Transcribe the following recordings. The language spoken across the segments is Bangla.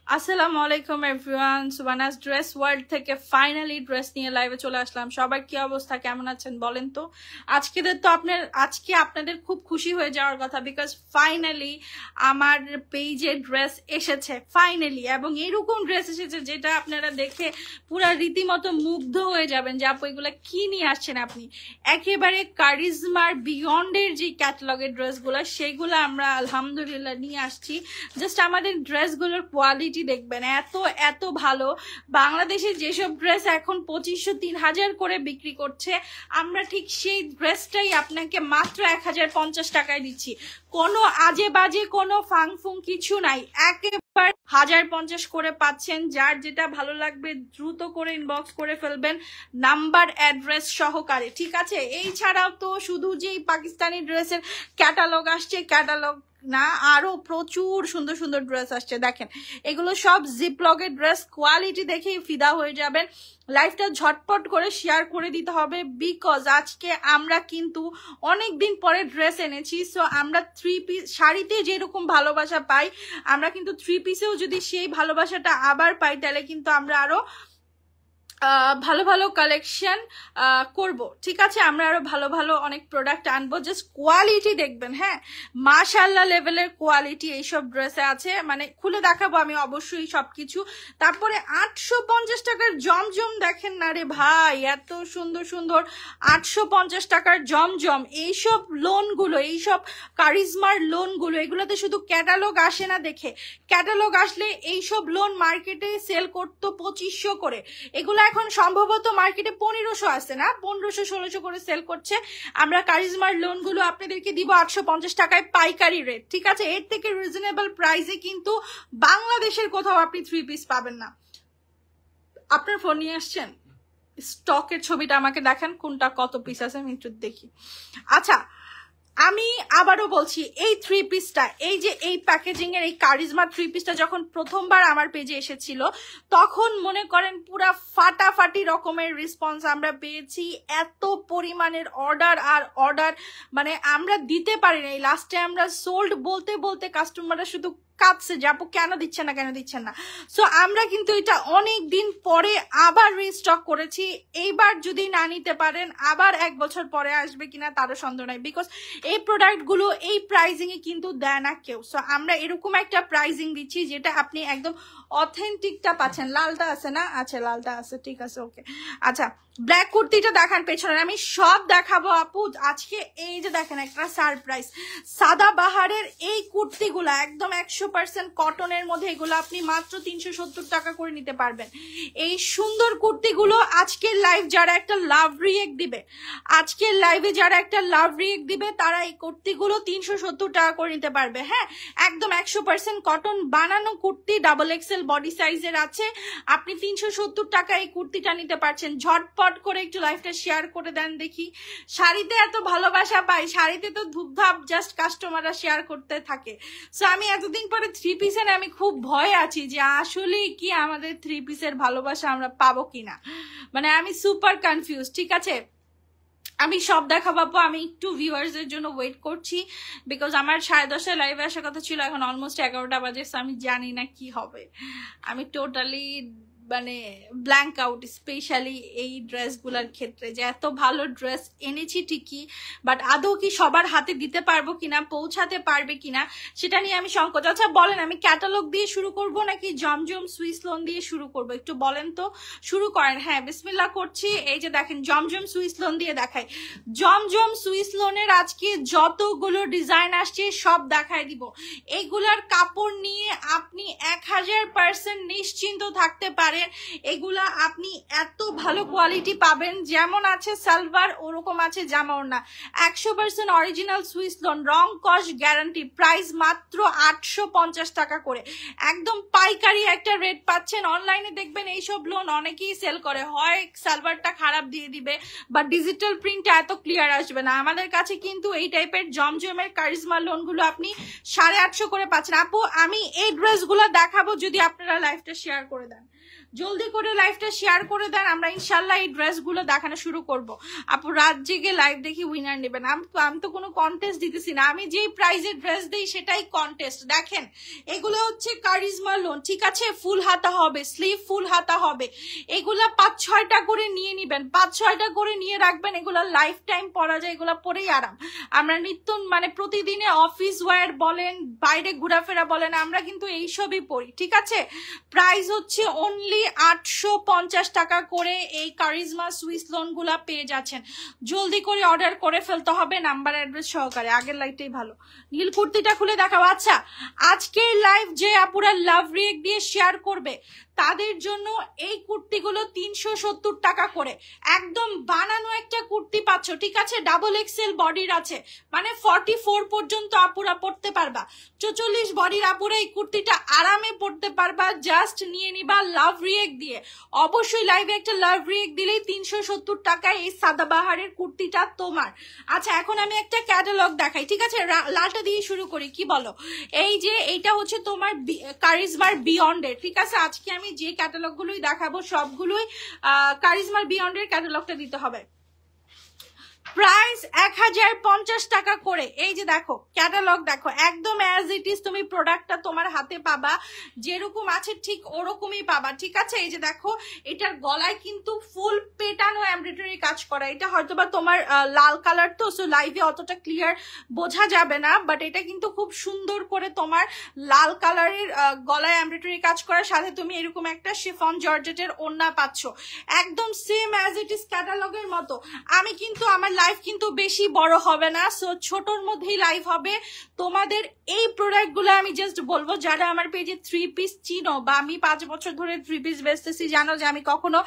আসসালামু আলাইকুম এভরিওয়ান, সুবানাস ড্রেস ওয়ার্ল্ড থেকে ফাইনালি ড্রেস নিয়ে লাইভে চলে আসলাম। সবার কি অবস্থা, কেমন আছেন বলেন তো? আজকে আপনাদের খুব খুশি হয়ে যাওয়ার কথা, বিকজ ফাইনালি আমার পেজে ড্রেস এসেছে ফাইনালি, এবং এরকম ড্রেস এসেছে যেটা আপনারা দেখে পুরা রীতিমতো মুগ্ধ হয়ে যাবেন যে আপু এগুলা কি নিয়ে আসছেন আপনি। একেবারে কারিজমার বিয়ন্ডের যে ক্যাটালগের ড্রেসগুলো সেগুলো আমরা আলহামদুলিল্লাহ নিয়ে আসছি। জাস্ট আমাদের ড্রেসগুলোর কোয়ালিটি দেখবেন, এত এত ভালো। বাংলাদেশে যেসব ড্রেস এখন 2500-3000 করে বিক্রি করছে, আমরা ঠিক সেই ড্রেসটাই আপনাকে মাত্র 1050 টাকায় দিচ্ছি। কোনো আজে বাজে কোনো ফাংফুং কিছু নাই, একেবারে 1050 করে পাচ্ছেন। যার যেটা ভালো লাগবে দ্রুত করে ইনবক্স করে ফেলবেন নাম্বার অ্যাড্রেস সহকারে, ঠিক আছে? এই ছাড়াও তো শুধু যেই পাকিস্তানি ড্রেসের ক্যাটালগ আসছে, ক্যাটালগ না, আরো প্রচুর সুন্দর সুন্দর ড্রেস আসছে। দেখেন এগুলো সব জিপলগের ড্রেস, কোয়ালিটি দেখেই ফিদা হয়ে যাবেন। লাইফটা ঝটপট করে শেয়ার করে দিতে হবে, বিকজ আজকে আমরা কিন্তু অনেক দিন পরে ড্রেস এনেছি। সো আমরা 3 পিস শাড়িতে যেরকম ভালোবাসা পাই, আমরা কিন্তু 3 পিসেও যদি সেই ভালোবাসাটা আবার পাই, তাহলে কিন্তু আমরা আরো ভালো ভালো কালেকশন করব, ঠিক আছে? আমরা আরো ভালো ভালো অনেক প্রোডাক্ট আনবো। জাস্ট কোয়ালিটি দেখবেন, হ্যাঁ মাশাআল্লাহ লেভেলের কোয়ালিটি এইসব ড্রেসে আছে। মানে খুলে দেখাবো আমি অবশ্যই সবকিছু। তারপরে 850 টাকার জমজম দেখেন না রে ভাই, এত সুন্দর সুন্দর 850 টাকার জমজম। এইসব লোনগুলো, এইসব কারিজমার লোনগুলো, এগুলোতে শুধু ক্যাটালগ আসে না দেখে, ক্যাটালগ আসলে এইসব লোন মার্কেটে সেল করতো 2500 করে, এগুলো এখন সম্ভবত মার্কেটে 1500 আছে না, 1500-1600 করে সেল করছে। আমরা কারিজমার লোনগুলো আপনাদেরকে দিব 850 টাকায় পাইকারি রেট, ঠিক আছে? এর থেকে রিজনেবল প্রাইসে কিন্তু বাংলাদেশের কোথাও আপনি 3 পিস পাবেন না। আপনার ফোন নিয়ে আসছেন, স্টকের ছবিটা আমাকে দেখান, কোনটা কত পিস আছে আমি একটু দেখি। আচ্ছা, আমি আবারও বলছি, এই 3 পিসটা, এই যে এই প্যাকেজিং এর এই কারিজমা 3 পিসটা যখন প্রথমবার আমার পেজে এসেছিল, তখন মনে করেন পুরা ফাটাফাটি রকমের রেসপন্স আমরা পেয়েছি। এত পরিমাণের অর্ডার আর অর্ডার, মানে আমরা দিতে পারি না। লাস্টে আমরা সোল্ড বলতে বলতে কাস্টমাররা শুধু কাঁদছে যে আপু কেন দিচ্ছেন না, কেন দিচ্ছেন না। সো আমরা কিন্তু এটা অনেক দিন পরে আবার রিস্টক করেছি। এইবার যদি না নিতে পারেন, আবার 1 বছর পরে আসবে কিনা তারও সন্দেহ নাই, বিকজ এই প্রোডাক্টগুলো এই প্রাইজিং এ কিন্তু দেয় না কেউ। সো আমরা এরকম একটা প্রাইজিং দিচ্ছি যেটা আপনি একদম অথেন্টিকটা পাচ্ছেন। লালটা আছে না? আচ্ছা লালটা আছে, ঠিক আছে, ওকে। আচ্ছা, ব্ল্যাক কুর্তিটা দেখান পেছনে, আমি সব দেখাবো আপু আজকে। এই যে দেখেন একটা সারপ্রাইজ, সাদা বাহারের এই কুর্তিগুলা একদম 100% কটনের মধ্যে, এগুলো আপনি মাত্র 370 টাকা করে নিতে পারবেন। এই সুন্দর কুর্তিগুলো আজকের লাইভ যারা একটা লাভ রিয়েক্ট দিবে, আজকের লাইভে যারা একটা লাভ রিয়েক্ট দিবে, তারা এই কুর্তিগুলো 370 টাকা করে নিতে পারবে। হ্যাঁ, একদম 100% কটন বানানো কুর্তি, ডাবল এক্সেল বডি সাইজের আছে। আপনি 370 টাকা এই কুর্তিটা নিতে পারছেন। ঝটপট করে একটু লাইভটা শেয়ার করে দেন দেখি। শাড়িতে এত ভালোবাসা পাই, শাড়িতে তো ধূপধাপ জাস্ট কাস্টমাররা শেয়ার করতে থাকে। সো আমি এতদিন পরে 3 পিসের আমি খুব ভয় আছি যে আসলে কি আমাদের 3 পিসের ভালোবাসা আমরা পাবো কিনা, মানে আমি সুপার কনফিউজ, ঠিক আছে? আমি সব দেখাবো, আমি একটু ভিউয়ার্সদের জন্য ওয়েট করছি, বিকজ আমার 10:30টায় লাইভে আসার কথা ছিল, এখন অলমোস্ট 11টা বাজে। আমি জানি না কি হবে, আমি টোটালি মানে ব্ল্যাঙ্ক আউট, স্পেশালি এই ড্রেসগুলোর ক্ষেত্রে। যে এত ভালো ড্রেস এনেছি ঠিকই, বাট আদৌ কি সবার হাতে দিতে পারবো কিনা, পৌঁছাতে পারবে কিনা, সেটা নিয়ে আমি সংকোচ। আচ্ছা বলেন, আমি ক্যাটালগ দিয়ে শুরু করব নাকি জমজম সুইস লোন দিয়ে শুরু করব, একটু বলেন তো। শুরু করেন। হ্যাঁ, বিসমিল্লাহ করছি। এই যে দেখেন জমজম সুইস লোন দিয়ে দেখাই। জমজম সুইস লোনের আজকে যতগুলো ডিজাইন আসছে সব দেখাই দিব। এগুলার কাপড় নিয়ে আপনি 1000% নিশ্চিন্ত থাকতে পারেন, এগুলা আপনি এত ভালো কোয়ালিটি পাবেন। যেমন আছে সালভার, ওরকম আছে জামা ওড়না। 100% অরিজিনাল সুইস লোন, রং কস গ্যারান্টি। প্রাইস মাত্র 850 টাকা করে, একদম পাইকারি একটা রেট পাচ্ছেন। অনলাইনে দেখবেন এইসব লোন অনেকেই সেল করে, হয় সালভারটা খারাপ দিয়ে দিবে বা ডিজিটাল প্রিন্টটা এত ক্লিয়ার আসবে না। আমাদের কাছে কিন্তু এই টাইপের জমজমের কারিজমা লোনগুলো আপনি 850 করে পাচ্ছেন। আপু আমি এই ড্রেসগুলো দেখাবো যদি আপনারা লাইভটা শেয়ার করে দেন। জলদি করে লাইভটা শেয়ার করে দেন, আমরা ইনশাল্লাহ এই ড্রেসগুলো দেখানো শুরু করব। আপু রাত জেগে লাইভ দেখি উইনার নেবেন, আমি তো কোনো কন্টেস্ট দিতেছি না, আমি যেই প্রাইজের ড্রেস দিই সেটাই কন্টেস্ট। দেখেন এগুলো হচ্ছে কারিজমা লোন, ঠিক আছে, ফুল হাতা হবে, স্লিভ ফুল হাতা হবে, এগুলা 5-6টা করে নিয়ে নিবেন, 5-6টা করে নিয়ে রাখবেন, এগুলা লাইফ টাইম পরা যায়, এগুলা পরেই আরাম। আমরা নিত্য মানে প্রতিদিনে অফিস ওয়্যার বলেন, বাইরে ঘোরাফেরা বলেন, আমরা কিন্তু এইসবই পরি, ঠিক আছে। প্রাইস হচ্ছে অনলি 850 টাকা করে এই কারিজমা সুইস লোন গুলা পেয়ে যাচ্ছেন। জলদি করে অর্ডার করে ফেলতে হবে নাম্বার অ্যাড্রেস সহকারে। আগের লাইভটাই ভালো। নীল কুর্তিটা খুলে দেখাও। আচ্ছা আজকের লাইভ যে আপুরা লাভ রিয়েক্ট দিয়ে শেয়ার করবে তাদের জন্য এই কুর্তিগুলো 370 টাকা করে, একদম বানানো একটা কুর্তি পাচ্ছ, ঠিক আছে, ডাবল এক্সেল বডির আছে, মানে 44 পর্যন্ত আপুরা পড়তে পারবা, 44 বডির আপুরা এই কুর্তিটা আরামে পড়তে পারবা। জাস্ট নিয়ে নিবা লাভ রিয়েক্ট দিয়ে, অবশ্যই লাইভে একটা লাভ রিয়েক্ট দিলেই 370 টাকায় এই সাদাবাহারের কুর্তিটা তোমার। আচ্ছা এখন আমি একটা ক্যাটালগ দেখাই, ঠিক আছে, লালটা দিয়ে শুরু করি, কি বলো? এই যে এইটা হচ্ছে তোমার কারিজমার বিয়ন্ডের, ঠিক আছে, আজকে আমি যে ক্যাটালগ গুলোই দেখাবো সবগুলোই কারিজমার বিয়ন্ডের ক্যাটালগটা দিতে হবে। প্রাইস 1050 টাকা করে। এই যে দেখো ক্যাটালগ দেখো, একদম অ্যাজ ইট ইজ তুমি প্রোডাক্টটা তোমার হাতে পাবা, যেরকম আছে ঠিক ওরকমই পাবা, ঠিক আছে। এই যে দেখো এটার গলায় কিন্তু ফুল পেটানো এমব্রয়ডারি কাজ করা, এটা হয়তোবা তোমার লাল কালার তো, সো লাইভে অতটা ক্লিয়ার বোঝা যাবে না, বাট এটা কিন্তু খুব সুন্দর করে তোমার লাল কালারের গলায় এমব্রয়ডারি কাজ করার সাথে তুমি এরকম একটা শিফন জর্জেটের ওড়না পাচ্ছ, একদম সেম অ্যাজ ইট ইজ ক্যাটালগের মতো। আমি কিন্তু আমার লাইভ কিন্তু বেশি বড় হবে না, সো ছোটর মধ্যেই লাইভ হবে। তোমাদের এই প্রোডাক্টগুলো আমি জাস্ট বলবো, যারা আমার পেজে 3 পিস চিনো বা আমি 5 বছর ধরে 3 পিস বেচতেছি, জানো যে আমি কখনো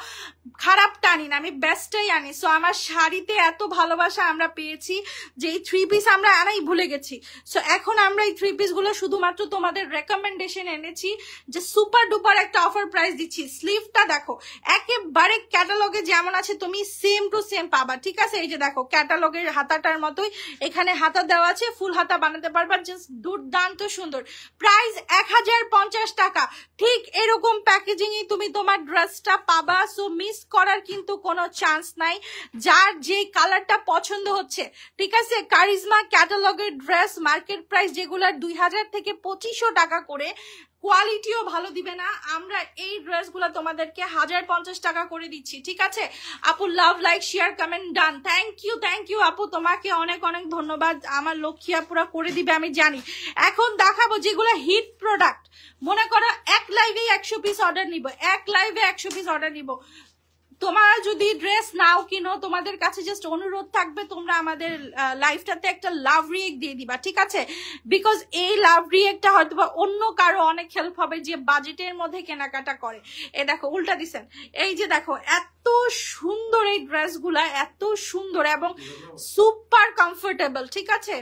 খারাপ টানি না, আমি বেস্টটাই আনি। সো আমার শাড়িতে এত ভালোবাসা আমরা পেয়েছি যে এই 3 পিস আমরা আনাই ভুলে গেছি। সো এখন আমরা এই 3 পিস গুলো শুধুমাত্র তোমাদের রেকমেন্ডেশন এনেছি, যে সুপার ডুপার একটা অফার প্রাইস দিচ্ছি। স্লিভটা দেখো একেবারে ক্যাটালগে যেমন আছে তুমি সেম টু সেম পাবা, ঠিক আছে। এই যে দেখো ক্যাটালগের হাতাটার মতোই এখানে হাতা দেওয়া আছে, ফুল হাতা বানাতে পারবা, জাস্ট দুর্দান্ত সুন্দর। প্রাইস 1050 টাকা, ঠিক এরকম প্যাকেজিংই তুমি তোমার ড্রেসটা পাবা, সো মিস করার কিন্তু কোনো চান্স নাই। যার যে কালারটা পছন্দ হচ্ছে, ঠিক আছে, কারিজমা ক্যাটালগের ড্রেস মার্কেট প্রাইস যেগুলার 2000 থেকে 2500 টাকা করে, কোয়ালিটিও ভালো দিবে না, আমরা এই ড্রেসগুলো তোমাদেরকে 1050 টাকা করে দিচ্ছি, ঠিক আছে। আপু love like share comment done, thank you আপু, তোমাকে অনেক অনেক ধন্যবাদ, আমার লক্ষ্মী আপুরা করে দিবে আমি জানি। এখন দেখাবো যেগুলো হিট প্রোডাক্ট, মনে করো এক লাইভে 100 পিস অর্ডার নিব, এক লাইভে 100 পিস অর্ডার নিব। তোমরা যদি ড্রেস নাও কিনো, তোমাদের কাছে জাস্ট অনুরোধ থাকবে তোমরা আমাদের লাইফটাতে একটা লাভ রিয়েক্ট দিয়ে দিবা, ঠিক আছে, বিকজ এই লাভ রিয়েক্টটা হয়তো বা অন্য কারো অনেক হেল্প হবে যে বাজেটের মধ্যে কেনাকাটা করে। এই দেখো উল্টা দিছেন, এই যে দেখো এত সুন্দর এই ড্রেসগুলা, এত সুন্দর এবং সুপার কমফোর্টেবল, ঠিক আছে।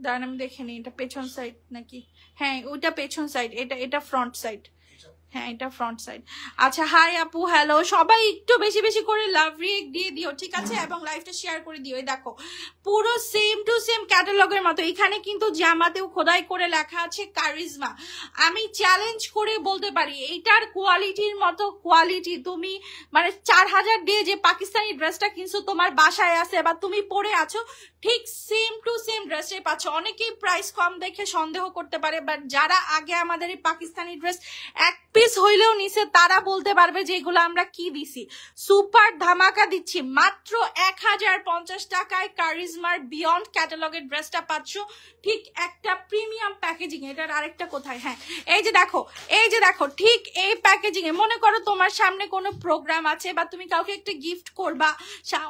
দাঁড়ান আমি দেখে নিই, এটা পেছন সাইড নাকি? হ্যাঁ ওইটা পেছন সাইড, এটা ফ্রন্ট সাইড, হ্যাঁ এটা ফ্রন্ট সাইড। আচ্ছা হাই আপু, হ্যালো, সবাই একটু বেশি বেশি করে লাভ রিয়েক্ট দিয়ে দিও, ঠিক আছে, এবং লাইভটা শেয়ার করে দিও। এই দেখো পুরো সেম টু সেম ক্যাটালগের মতো, এখানে কিন্তু জামাতেও খোদাই করে লেখা আছে কারিজমা। আমি চ্যালেঞ্জ করে বলতে পারি এইটার কোয়ালিটির মতো কোয়ালিটি তুমি মানে 4000 দিয়ে যে পাকিস্তানি ড্রেসটা কিনছো তোমার বাসায় আছে বা তুমি পরে আছো, ঠিক সেম টু সেম ড্রেসটাই পাচ্ছ। অনেকেই প্রাইস কম দেখে সন্দেহ করতে পারে, বাট যারা আগে আমাদের এই পাকিস্তানি ড্রেস এক পিস হইলেও নিছে তারা বলতে পারবে যে এগুলো আমরা কি দিছি। সুপার ধামাকা দিচ্ছি, মাত্র 1050 টাকায় কারিজমার বিয়ন্ড ক্যাটালগের ড্রেসটা পাচ্ছ, ঠিক একটা প্রিমিয়াম প্যাকেজিং। এটার আরেকটা কোথায়? হ্যাঁ এই যে দেখো ঠিক এই প্যাকেজিং এ। মনে করো তোমার সামনে কোনো প্রোগ্রাম আছে বা তুমি কাউকে একটা গিফট করবা,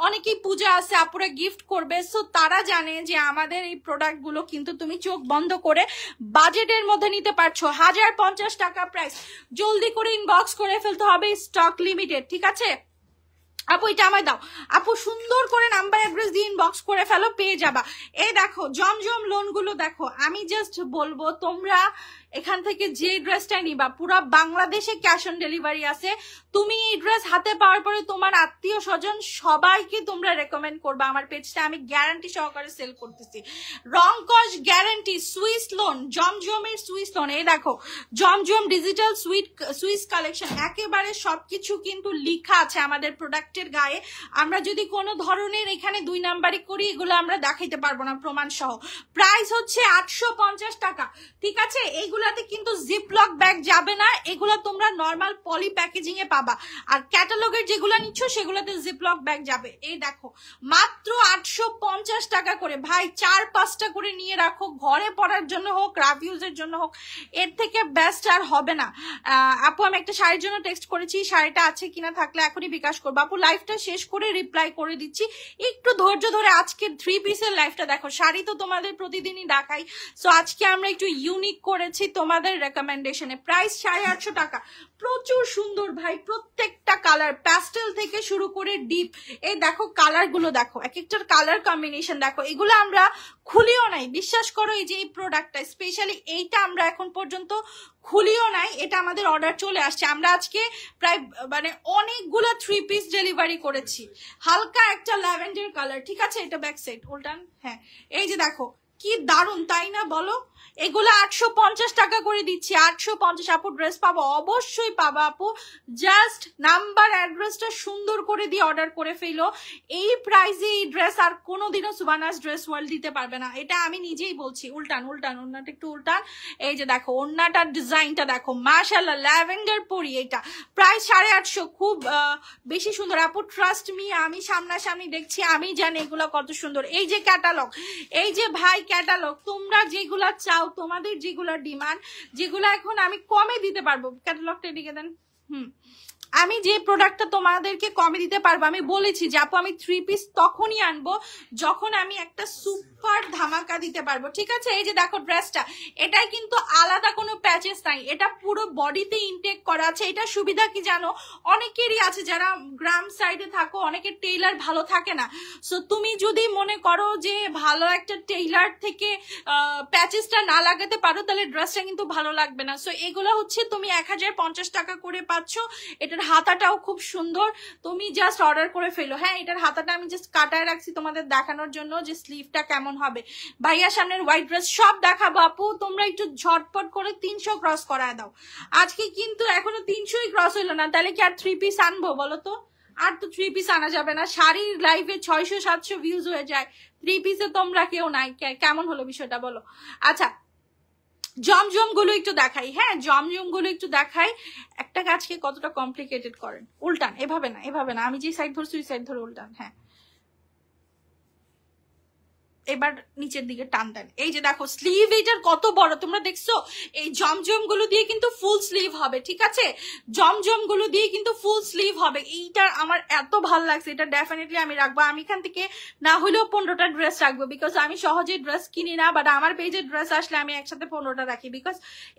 অনেকেই পূজা আছে আপুরা গিফট করবে, সো তারা জানে যে আমাদের এই প্রোডাক্ট গুলো কিন্তু তুমি চোখ বন্ধ করে বাজেটের মধ্যে নিতে পারছো। 1050 টাকা প্রাইস, জলদি করে ইনবক্স করে ফেলতে হবে, স্টক লিমিটেড, ঠিক আছে। আপু এটা আমায় দাও, আপু সুন্দর করে নাম্বার অ্যাড্রেস দিয়ে ইনবক্স করে ফেলো, পেয়ে যাবা। এই দেখো জমজম লোন গুলো দেখো, আমি জাস্ট বলবো তোমরা এখান থেকে যে ড্রেসটাই নিবা পুরো বাংলাদেশে ক্যাশ অন ডেলিভারি আছে। তুমি এই ড্রেস হাতে পাওয়ার পরে তোমার আত্মীয় স্বজন সবাইকে তোমরা রেকমেন্ড করবা। আমার পেজটা আমি গ্যারান্টি সহকারে সেল করতেছি, রং কস গ্যারান্টি। সুইস লোন, জমজমের সুইস লোন, এই দেখো জমজম ডিজিটাল সুইস কালেকশন, একেবারে সবকিছু কিন্তু লেখা আছে আমাদের প্রোডাক্টের গায়ে। আমরা যদি কোনো ধরনের এখানে 2 নাম্বারই করি এগুলো আমরা দেখাইতে পারবো না প্রমাণ সহ। প্রাইস হচ্ছে 850 টাকা, ঠিক আছে। এইগুলাতে কিন্তু জিপলক ব্যাগ যাবে না, এগুলো তোমরা নর্মাল পলি প্যাকেজিং এ পাবা। আর ক্যাটালগের যেগুলো নিচ্ছ সেগুলোতে জিপলক ব্যাগ যাবে। এই দেখো মাত্র 850 টাকা করে। ভাই 4-5টা করে নিয়ে রাখো, ঘরে পরার জন্য হোক, রাফ ইউজের জন্য হোক, এর থেকে বেস্ট আর হবে না। আপু আমি একটা শাড়ির জন্য টেক্সট করেছি, শাড়িটা আছে কিনা, থাকলে এখনই বিকাশ করবো। আপু লাইভটা শেষ করে রিপ্লাই করে দিচ্ছি, একটু ধৈর্য ধরে। আজকে 3 পিসের লাইভটা দেখো, শাড়ি তো তোমাদের প্রতিদিনই দেখাই, সো আজকে আমরা একটু ইউনিক করেছি তোমাদের রেকমেন্ডেশনে। প্রাইস 850 টাকা, প্রচুর সুন্দর ভাই, প্রত্যেকটা কালার প্যাস্টেল থেকে শুরু করে ডিপ। এই দেখো কালার গুলো দেখো, এক একটার কালার কম্বিনেশন দেখো, এগুলো আমরা খুলিও নাই, বিশ্বাস করো। এই যে এই প্রোডাক্টটা স্পেশালি এইটা আমরা এখন পর্যন্ত খুলিও নাই, এটা আমাদের অর্ডার চলে আসছে। আমরা আজকে প্রায় মানে অনেকগুলো 3 পিস ডেলিভারি করেছি। হালকা একটা ল্যাভেন্ডার কালার, ঠিক আছে। এটা ব্যাক সাইড উল্টান, হ্যাঁ এই যে দেখো কি দারুন, তাই না বলো। এগুলো 850 টাকা করে দিচ্ছি, 850। আপু ড্রেস পাবো, অবশ্যই পাবা আপু, জাস্ট নাম্বার অ্যাড্রেসটা সুন্দর করে দিয়ে অর্ডার করে ফেলো। এই প্রাইসে এই ড্রেস আর কোনোদিনও সুবানাস ড্রেস ওয়ার্ল্ড দিতে পারবে না, এটা আমি নিজেই বলছি। উল্টান উল্টান, ওড়নাটা একটু উল্টান। এই যে দেখো ওড়নাটার ডিজাইনটা দেখো, মাশাআল্লাহ ল্যাভেন্ডার পরি। এটা প্রাইস 850, খুব বেশি সুন্দর আপু, ট্রাস্ট মি, আমি সামনাসামনি দেখছি, আমি জানি এগুলো কত সুন্দর। এই যে ক্যাটালগ, এই যে ভাই ক্যাটালগ, তোমরা যেগুলা চাও, তোমাদের যেগুলো ডিমান্ড, যেগুলো এখন আমি কমে দিতে পারবো। ক্যাটালগটা এদিকে দেন। আমি যে প্রোডাক্টটা তোমাদেরকে কমে দিতে পারবো, আমি বলেছি যে আপু আমি 3 পিস তখনই আনবো যখন আমি একটা সুপার ধামাকা দিতে পারবো, ঠিক আছে। এই যে দেখো ড্রেসটা, এটাই কিন্তু আলাদা কোনো প্যাচেস নাই, এটা পুরো বডিতে ইনটেক করা আছে। এটা সুবিধা কি জানো, অনেকেরই আছে যারা গ্রাম সাইডে থাকো, অনেকের টেইলার ভালো থাকে না। সো তুমি যদি মনে করো যে ভালো একটা টেইলার থেকে প্যাচেসটা না লাগাতে পারো, তাহলে ড্রেসটা কিন্তু ভালো লাগবে না। সো এগুলো হচ্ছে তুমি 1050 টাকা করে পাচ্ছ। এটার হাতাটাও খুব সুন্দর, তুমি জাস্ট অর্ডার করে ফেলো। হ্যাঁ এটার হাতাটা আমি জাস্ট কাটায় রাখছি তোমাদের দেখানোর জন্য যে স্লিভটা কেমন হবে। ভাইয়া সামনের হোয়াইট ড্রেস সব দেখাবো আপু, তোমরা একটু ঝটপট করে 300 ক্রস করায় দাও। আজকে কিন্তু এখনো 300ই ক্রস হইলো না, তাহলে কি আর 3 পিস আনবো বলো তো? আর তো 3 পিস আনা যাবে না, শাড়ির লাইভে 600-700 ভিউজ হয়ে যায়, 3 পিসে তোমরা কেউ নাই, কেমন হলো বিষয়টা বলো। আচ্ছা জমজম গুলো একটু দেখাই, হ্যাঁ জমজম গুলো একটু দেখাই। একটা কাজকে কতটা কমপ্লিকেটেড করেন। উল্টান, এভাবে না এভাবে না, আমি যে সাইড ধরছি ওই সাইড ধরে উল্টান। হ্যাঁ এবার নিচের দিকে টান দেন। এই যে দেখো স্লিভ এইটার কত বড়, তোমরা দেখছো। এই জমজম গুলো দিয়ে কিন্তু ফুল স্লিভ হবে, ঠিক আছে। জমজম গুলো দিয়ে কিন্তু ফুল স্লিভ হবে। এইটা আমার এত ভালো লাগছে, এটা ডেফিনেটলি আমি রাখবো। আমি এখান থেকে না হলেও 15টা ড্রেস রাখবো, বিকজ আমি সহজে ড্রেস কিনি না, বাট আমার পেজের ড্রেস আসলে আমি একসাথে 15টা রাখি, বিকজ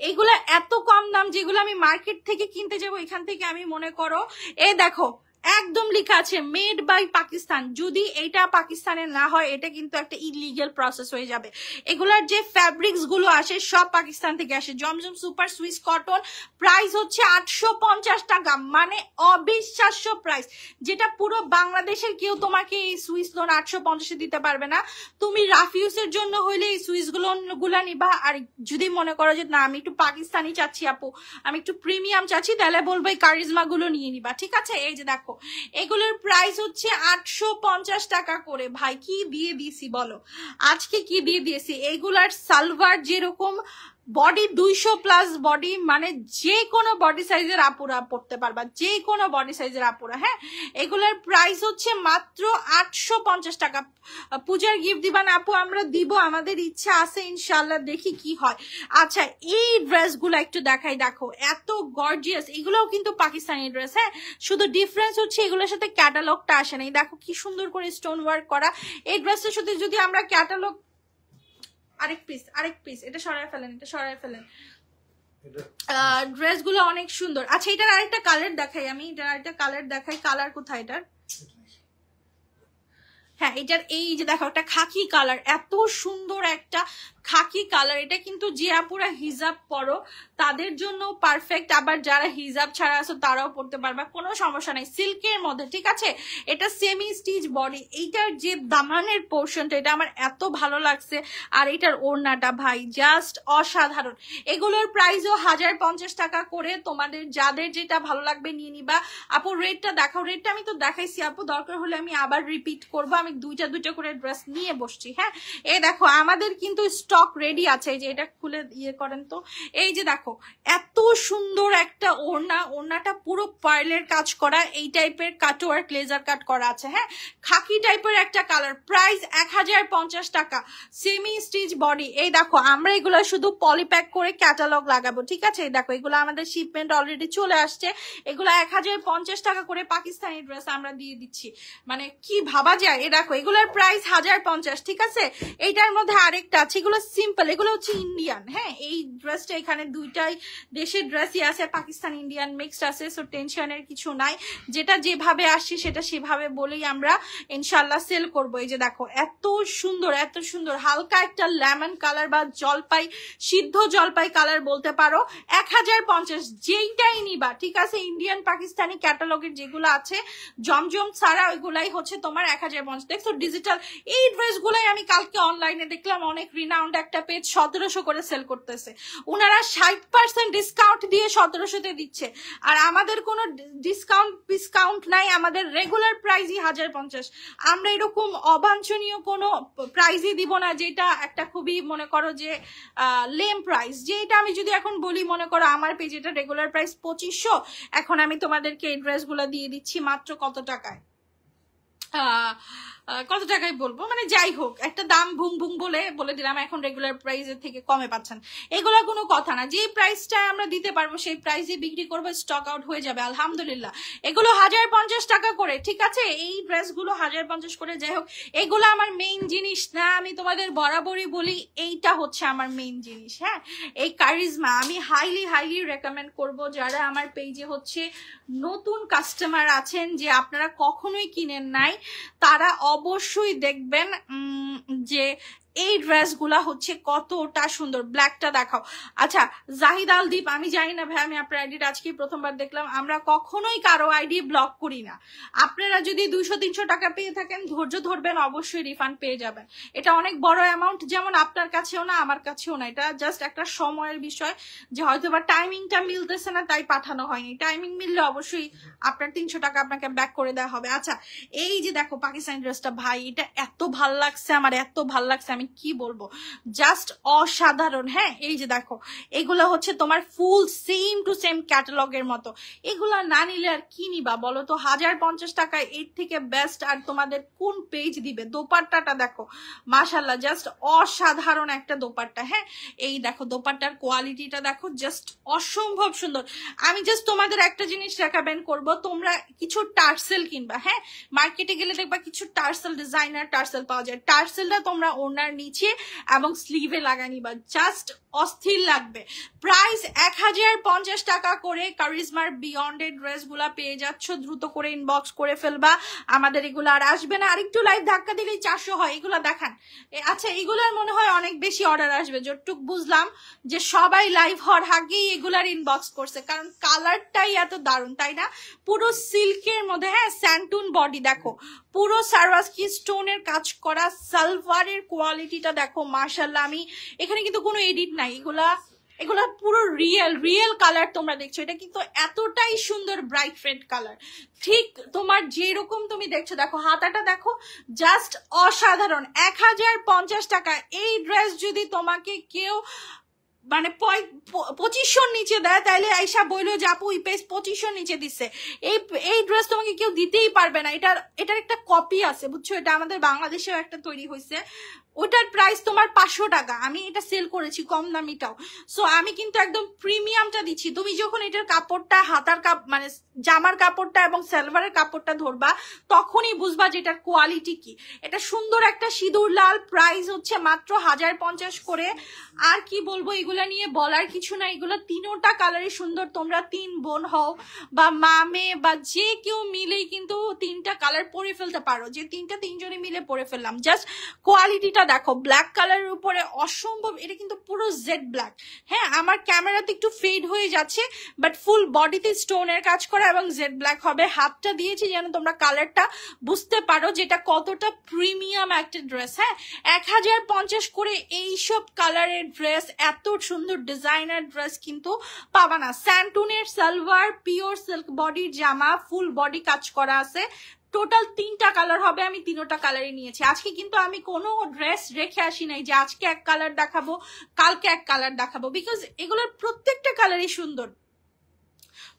এইগুলা এত কম দাম, যেগুলো আমি মার্কেট থেকে কিনতে যাবো এখান থেকে আমি মনে করো। এই দেখো একদম লেখা আছে মেড বাই পাকিস্তান, যদি এটা পাকিস্তানের না হয় এটা কিন্তু একটা ইলিগাল প্রসেস হয়ে যাবে। এগুলার যে ফ্যাব্রিক্স গুলো আসে সব পাকিস্তান থেকে আসে। জমজম সুপার সুইস কটন, প্রাইস হচ্ছে 850 টাকা, মানে অবিশ্বাস্য প্রাইস, যেটা পুরো বাংলাদেশের কেউ তোমাকে এই সুইস লোন 850-এ দিতে পারবে না। তুমি রাফিউসের জন্য হইলে এই সুইস গুলা নিবা, আর যদি মনে করো যে না আমি একটু পাকিস্তানি চাচ্ছি আপু, আমি একটু প্রিমিয়াম চাচ্ছি, তাহলে বলবো এই কারিজমা গুলো নিয়ে নিবা, ঠিক আছে। এই যে দেখো এগুলোর প্রাইস হচ্ছে 850 টাকা করে। ভাই কি দিয়ে দিয়েছি বলো, আজকে কি দিয়ে দিয়েছি। এগুলার সালভার যেরকম বডি 200+ বডি, মানে যে কোনো বডি সাইজের আপুরা পড়তে পারবা, যে কোনো বডি সাইজের আপুরা। হ্যাঁ এগুলার প্রাইস হচ্ছে মাত্র 850 টাকা। পূজার গিফট দিবা না আপু? আমরা দিব, আমাদের ইচ্ছা আছে ইনশাল্লাহ, দেখি কি হয়। আচ্ছা এই ড্রেসগুলো একটু দেখাই, দেখো এত গর্জিয়াস, এগুলোও কিন্তু পাকিস্তানি ড্রেস। হ্যাঁ শুধু ডিফারেন্স হচ্ছে এগুলোর সাথে ক্যাটালগটা আসে না। দেখো কি সুন্দর করে স্টোন ওয়ার্ক করা। এই ড্রেসটার সাথে যদি আমরা ক্যাটালগ, আরেক পিস এটা সরায় ফেলেন, এটা সরায় ফেলেন। ড্রেসগুলো অনেক সুন্দর। আচ্ছা এটার আরেকটা কালার দেখাই, আমি এটার আরেকটা কালার দেখাই। কালার কোথায় এটার? হ্যাঁ এটার এই যে দেখো একটা খাকি কালার, এত সুন্দর একটা খাকি কালার। এটা কিন্তু যে আপুরা হিজাব পরো তাদের জন্য পারফেক্ট, আবার যারা হিজাব ছাড়া আছো তারাও পড়তে পারবা, কোনো সমস্যা নাই। সিল্কের মধ্যে, ঠিক আছে। এটা সেমি স্টিচ বডি। এইটার যে দামানের পোর্শনটা এটা আমার এত ভালো লাগছে, আর এটার ওড়নাটা ভাই জাস্ট অসাধারণ। এগুলোর প্রাইসও 1050 টাকা করে। তোমাদের যাদের যেটা ভালো লাগবে নিয়ে নিবা। আপু রেটটা দেখাও। রেটটা আমি তো দেখাইছি আপু, দরকার হলে আমি আবার রিপিট করবো। আমি দুইটা করে ড্রেস নিয়ে বসছি। হ্যাঁ এই দেখো আমাদের কিন্তু স্টক রেডি আছে। এই যে এটা খুলে ইয়ে করেন তো, এই যে দেখো এত সুন্দর একটা ওড়না। ওড়নাটা পুরো পার্লের কাজ করা, এই টাইপের কাটওয়ার্ক লেজার কাট করা আছে। হ্যাঁ খাকি টাইপের একটা কালার। প্রাইস 1050 টাকা, সেমি স্টিচ বডি। এই দেখো আমরা এগুলো শুধু পলিপ্যাক করে ক্যাটালগ লাগাবো, ঠিক আছে। এই দেখো এগুলো আমাদের শিপমেন্ট অলরেডি চলে আসছে। এগুলো 1050 টাকা করে পাকিস্তানি ড্রেস আমরা দিয়ে দিচ্ছি, মানে কি ভাবা যায়। এই দেখো এগুলোর প্রাইস 1050, ঠিক আছে। এইটার মধ্যে আরেকটা আছে, এগুলো সিম্পল, এগুলো হচ্ছে ইন্ডিয়ান। হ্যাঁ এই ড্রেসটা এখানে দুইটাই দেশের ড্রেসই আছে, পাকিস্তান ইন্ডিয়ান মিক্সড আছে, সো টেনশনের কিছু নাই। যেটা যেভাবে আসছে সেটা সেভাবে বলেই আমরা ইনশাল্লাহ সেল করবো। এই যে দেখো এত সুন্দর, এত সুন্দর হালকা একটা লেমন কালার বা জলপাই, সিদ্ধ জলপাই কালার বলতে পারো। 1050 যেইটাই নিবা, ঠিক আছে। ইন্ডিয়ান পাকিস্তানি ক্যাটালগের যেগুলো আছে জমজম ছাড়া ওইগুলাই হচ্ছে তোমার 1050। দেখছো ডিজিটাল এই ড্রেসগুলাই আমি কালকে অনলাইনে দেখলাম, অনেক রিনাউন্ড একটা পেজ 1700 করে সেল করতেছে। ওনারা 60% ডিসকাউন্ট দিয়ে 1700-তে দিচ্ছে, আর আমাদের কোনো ডিসকাউন্ট নাই। আমাদের রেগুলার প্রাইসই 1050। আমরা এরকম অবাঞ্ছনীয় কোনো প্রাইসই দিব না যেটা একটা খুবই মনে করো যে লেম প্রাইস। যেটা আমি যদি এখন বলি, মনে করো আমার পেজে এটা রেগুলার প্রাইস 2500, এখন আমি তোমাদেরকে এই ড্রেসগুলো দিয়ে দিচ্ছি মাত্র কত টাকায়, কত টাকায় বলবো, মানে যাই হোক একটা দাম ভুং ভুং বলে দিলাম। এখন রেগুলার প্রাইসের থেকে কমে পাচ্ছেন, এগুলো কোনো কথা না। যে প্রাইসটা আমরা দিতে পারবো সেই প্রাইসে বিক্রি করবো, স্টক আউট হয়ে যাবে আলহামদুলিল্লাহ। এগুলো 1050 টাকা করে, ঠিক আছে। এই ড্রেসগুলো 1050 করে। যাই হোক এগুলো আমার মেইন জিনিস না, আমি তোমাদের বরাবরই বলি এইটা হচ্ছে আমার মেইন জিনিস। হ্যাঁ এই কারিজমা আমি হাইলি রেকমেন্ড করব। যারা আমার পেজে হচ্ছে নতুন কাস্টমার আছেন, যে আপনারা কখনোই কিনেন নাই, তারা অবশ্যই দেখবেন যে এই ড্রেসগুলা হচ্ছে কতটা সুন্দর। ব্ল্যাকটা দেখাও। আচ্ছা জাহিদ আলদীপ, আমি জানি না ভাই, আমি আপনার আইডিটা আজকেই প্রথমবার দেখলাম। আমরা কখনোই কারো আইডি ব্লক করি না। আপনারা যদি 200-300 টাকা পেয়ে থাকেন, ধৈর্য ধরবেন, অবশ্যই রিফান্ড পেয়ে যাবেন। এটা অনেক বড় অ্যামাউন্ট, যেমন আপনার কাছেও না আমার কাছেও না। এটা জাস্ট একটা সময়ের বিষয়, যে হয়তো বা টাইমিংটা মিলতেছে না তাই পাঠানো হয়নি। টাইমিং মিললে অবশ্যই আপনার 300 টাকা আপনাকে ব্যাক করে দেওয়া হবে। আচ্ছা এই যে দেখো পাকিস্তানি ড্রেসটা ভাই, এটা এত ভাল লাগছে আমার, এত ভাল লাগছে, আমি কি বলবো, জাস্ট অসাধারণ। হ্যাঁ এই যে দেখো এগুলো হচ্ছে তোমার ফুল সেম টু সেম ক্যাটালগের মতো। এগুলা না নিলে আর কি নিবা বলো তো। 1050 টাকায় এর থেকে বেস্ট আর তোমাদের কোন পেজ দিবে। দোপাট্টাটা দেখো মাশাল্লাহ, জাস্ট অসাধারণ একটা দোপাট্টা। হ্যাঁ এই দেখো দোপাট্টার কোয়ালিটিটা দেখো, জাস্ট অসম্ভব সুন্দর। আমি জাস্ট তোমাদের একটা জিনিস রেকমেন্ড করব, তোমরা কিছু টার্সেল কিনবা। হ্যাঁ মার্কেটে গেলে দেখবা কিছু টার্সেল, ডিজাইনার টার্সেল পাওয়া যায়। টার্সেলটা তোমরা ওনার নিচে এবং স্লিভে লাগা নিবা, জাস্ট অস্থির লাগবে। প্রাইস 1050 টাকা করে। কারিজমার বিয়ন্ডের ড্রেসগুলা পেয়ে যাচ্ছ, দ্রুত করে ইনবক্স করে ফেলবা। আমাদের এগুলো আর আসবে না, আর একটু লাইভ ধাক্কা দিলেই 400 হয়। এগুলো দেখান। আচ্ছা এগুলোর মনে হয় অনেক বেশি অর্ডার আসবে, যতটুক বুঝলাম যে সবাই লাইভ হওয়ার আগেই এগুলার ইনবক্স করছে, কারণ কালারটাই এত দারুণ, তাই না। পুরো সিল্কের মধ্যে, হ্যাঁ স্যান্টুন বডি দেখো, পুরো সারওয়াস্কি স্টোনের কাজ করা। সালভারের কোয়ালিটিটা দেখো মাশাআল্লাহ। আমি এখানে কিন্তু কোনো এডিট নাই, এগুলা পুরো রিয়েল কালার তোমরা দেখছো। এটা কিন্তু এতটাই সুন্দর ব্রাইট রেড কালার, ঠিক তোমার যেরকম তুমি দেখছো। দেখো হাতাটা দেখো, জাস্ট অসাধারণ। 1050 টাকা এই ড্রেস যদি তোমাকে কেউ মানে 2500 নিচে দেয়, তাইলে আইসা বইলো যে আপু এই পেজ 2500 নিচে দিচ্ছে। এই ড্রেস তোমাকে কেউ দিতেই পারবে না। এটার একটা কপি আছে বুঝছো, এটা আমাদের বাংলাদেশেও একটা তৈরি হয়েছে। ওটার প্রাইস তোমার 500 টাকা, আমি এটা সেল করেছি কম দামিটাও। সো আমি কিন্তু একদম প্রিমিয়ামটা দিচ্ছি। তুমি যখন এটার কাপড়টা হাতার মানে জামার কাপড়টা এবং সালোয়ারের কাপড়টা ধরবা তখনই বুঝবা যে এটার কোয়ালিটি কি। এটা সুন্দর একটা সিঁদুর লাল, প্রাইস হচ্ছে মাত্র 1050 করে। আর কি বলবো, এগুলা নিয়ে বলার কিছু না, এগুলো তিনোটা কালারই সুন্দর। তোমরা 3 বোন হও বা মা মেয়ে বা যে কেউ মিলেই কিন্তু 3টা কালার পরে ফেলতে পারো, যে 3জনে মিলে পরে ফেললাম। জাস্ট কোয়ালিটিটা দেখো, ব্ল্যাক কালারের উপরে অসম্ভব, এটা কিন্তু পুরো জেড ব্ল্যাক। হ্যাঁ, আমার ক্যামেরাতে একটু ফেড হয়ে যাচ্ছে, বাট ফুল বডিতে স্টোনের কাজ করা এবং জেড ব্ল্যাক হবে। হাতটা দিয়েছি যেন তোমরা কালারটা বুঝতে পারো যেটা কতটা প্রিমিয়াম একটা ড্রেস। হ্যাঁ, 1050 করে এইসব কালারের ড্রেস, এত সুন্দর ডিজাইনার ড্রেস কিন্তু পাবা না। স্যান্টুনের সালোয়ার, পিওর সিল্ক বডির জামা, ফুল বডি কাজ করা আছে। টোটাল 3টা কালার হবে, আমি 3টা কালারই নিয়েছি। আজকে কিন্তু আমি কোনো ড্রেস রেখে আসি নাই যে আজকে এক কালার দেখাবো কালকে এক কালার দেখাবো, বিকজ এগুলোর প্রত্যেকটা কালারই সুন্দর।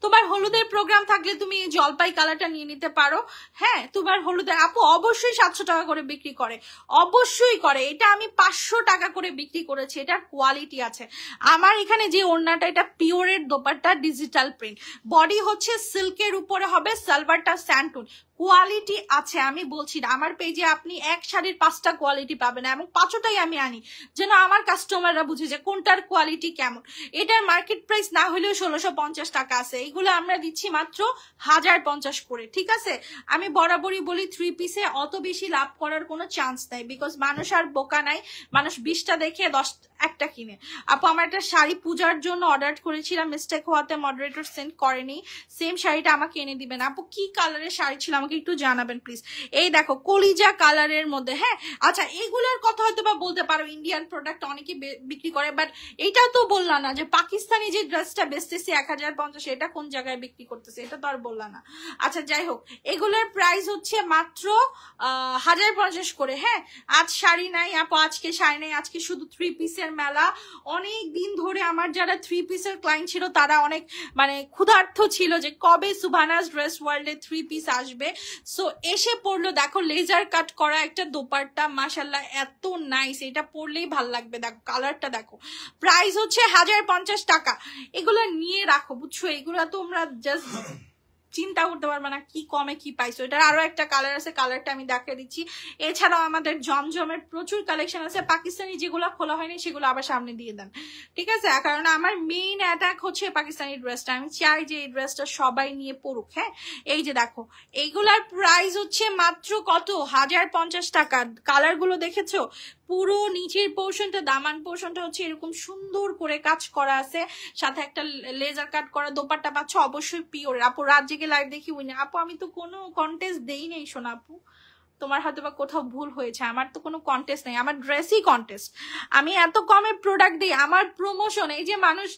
তোমার হলুদের প্রোগ্রাম থাকলে তুমি এই জলপাই কালারটা নিয়ে নিতে পারো। হ্যাঁ, তোমার হলুদের আপু অবশ্যই 700 টাকা করে বিক্রি করে, অবশ্যই করে। এটা আমি 500 টাকা করে বিক্রি করেছি, এটার কোয়ালিটি আছে। আমার এখানে যে ওড়নাটা, এটা পিওরের দোপাট্টা, ডিজিটাল প্রিন্ট, বডি হচ্ছে সিল্কের উপরে হবে, সালোয়ারটা স্যান্টুন, কোয়ালিটি আছে। আমি বলছি না, আমার পেজে আপনি এক শাড়ির 5টা কোয়ালিটি পাবেন এবং 5টাই আমি আনি যেন আমার কাস্টমাররা বুঝে যে কোনটার কোয়ালিটি কেমন। এটার মার্কেট প্রাইস না হলেও 1650 টাকা আছে, এইগুলো আমরা দিচ্ছি মাত্র 1050 করে। ঠিক আছে, আমি বরাবরই বলি 3 পিসে অত বেশি লাভ করার কোনো চান্স নাই, বিকজ মানুষ আর বোকা নাই, মানুষ 20টা দেখে 1টা কিনে। আপু আমার একটা শাড়ি পূজার জন্য অর্ডার করেছিলাম, মিস্টেক হওয়াতে মডারেটর সেন্ড করেনি, সেম শাড়িটা আমাকে এনে দিবেন। আপু কি কালারের শাড়ি ছিল আমাকে একটু জানাবেন প্লিজ। এই দেখো কলিজা কালারের মধ্যে। হ্যাঁ, আচ্ছা এগুলোর কথা হয়তো বা বলতে পারো ইন্ডিয়ান প্রোডাক্ট অনেকে বিক্রি করে, বাট এইটাও তো বললাম না যে পাকিস্তানি যে ড্রেসটা বেচতেছে 1050, এটা কোন জায়গায় বিক্রি করতেছে, এটা তো আর বললাম না। আচ্ছা যাই হোক, এগুলোর প্রাইস হচ্ছে মাত্র 1050 করে। হ্যাঁ, আজ শাড়ি নাই আপু, আজকে শাড়ি নাই, আজকে শুধু 3 পিসের মেলা। অনেক দিন ধরে আমার যারা 3 পিসের ক্লায়েন্ট ছিল তারা অনেক মানে ক্ষুধার্ত ছিল যে কবে সুভানাস ড্রেস ওয়ার্ল্ডে 3 পিস আসবে। সো এসে পড়লো, দেখো লেজার কাট করা একটা দোপাট্টা, মাশাল্লাহ এত নাইস, এটা পরলেই ভাল লাগবে। দেখো কালারটা দেখো, প্রাইস হচ্ছে 1050 টাকা। এগুলো নিয়ে রাখো, বুঝছো, এগুলো তোমরা জাস্ট চিন্তা করতে পারবে না কি কমে কি পাইছো। এটার আরো একটা কালার আছে, কালারটা আমি দেখিয়ে দিচ্ছি। এছাড়াও আমাদের জমজমের প্রচুর কালেকশন আছে, পাকিস্তানি যেগুলো খোলা হয়নি সেগুলো আবার সামনে দিয়ে দেন, ঠিক আছে? কারণ আমার মেইন অ্যাটাক হচ্ছে পাকিস্তানি ড্রেসটা, আমি চাই যে এই ড্রেসটা সবাই নিয়ে পড়ুক। হ্যাঁ, এই যে দেখো এইগুলার প্রাইস হচ্ছে মাত্র কত, 1050 টাকা। কালার গুলো দেখেছো, পুরো নিচের পোর্শনটা, দামান পোর্শনটা হচ্ছে এরকম সুন্দর করে কাজ করা আছে, সাথে একটা লেজার কাট করা দোপাট্টা পাচ্ছ, অবশ্যই পিওর। আপু রাত জেগে লাইভ দেখি উইনি। আপু আমি তো কোনো কন্টেস্ট দেই নেই সোনা আপু, তোমার হয়তো বা কোথাও ভুল হয়েছে, আমার তো কোনো কন্টেস্ট নেই, আমার ড্রেসই কন্টেস্ট। আমি এত কমে প্রোডাক্ট দিই, আমার প্রমোশন। এই যে মানুষ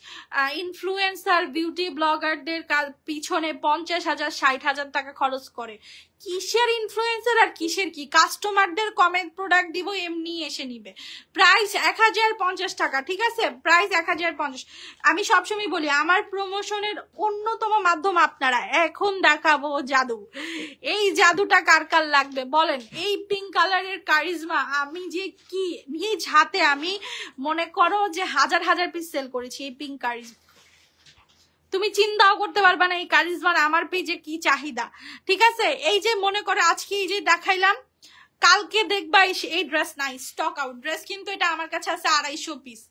ইনফ্লুয়েন্সার বিউটি ব্লগারদের পিছনে 50,000 60,000 টাকা খরচ করে, কিসের ইনফ্লুয়েন্সার আর কিসের কি, কাস্টমারদের কমে প্রোডাক্ট দিব এমনি এসে নিবে। প্রাইস 1050 টাকা, ঠিক আছে, প্রাইস 1050। আমি সবসময় বলি আমার প্রমোশনের অন্যতম মাধ্যম আপনারা। এখন দেখাবো জাদু, এই জাদুটা কার কার লাগবে বলেন? এই পিঙ্ক কালারের কারিজমা আমি যে কি নিজ হাতে, আমি মনে করো যে হাজার হাজার পিস সেল করেছি এই পিঙ্ক কারিজমা, তুমি চিন্তাও করতে পারবা না এই কারিজমার আমার পেজে কি চাহিদা। ঠিক আছে, এই যে মনে করো আজকে এই যে দেখাইলাম, কালকে দেখবা এই ড্রেস নাই, স্টক আউট ড্রেস, কিন্তু এটা আমার কাছে আছে 250 পিস।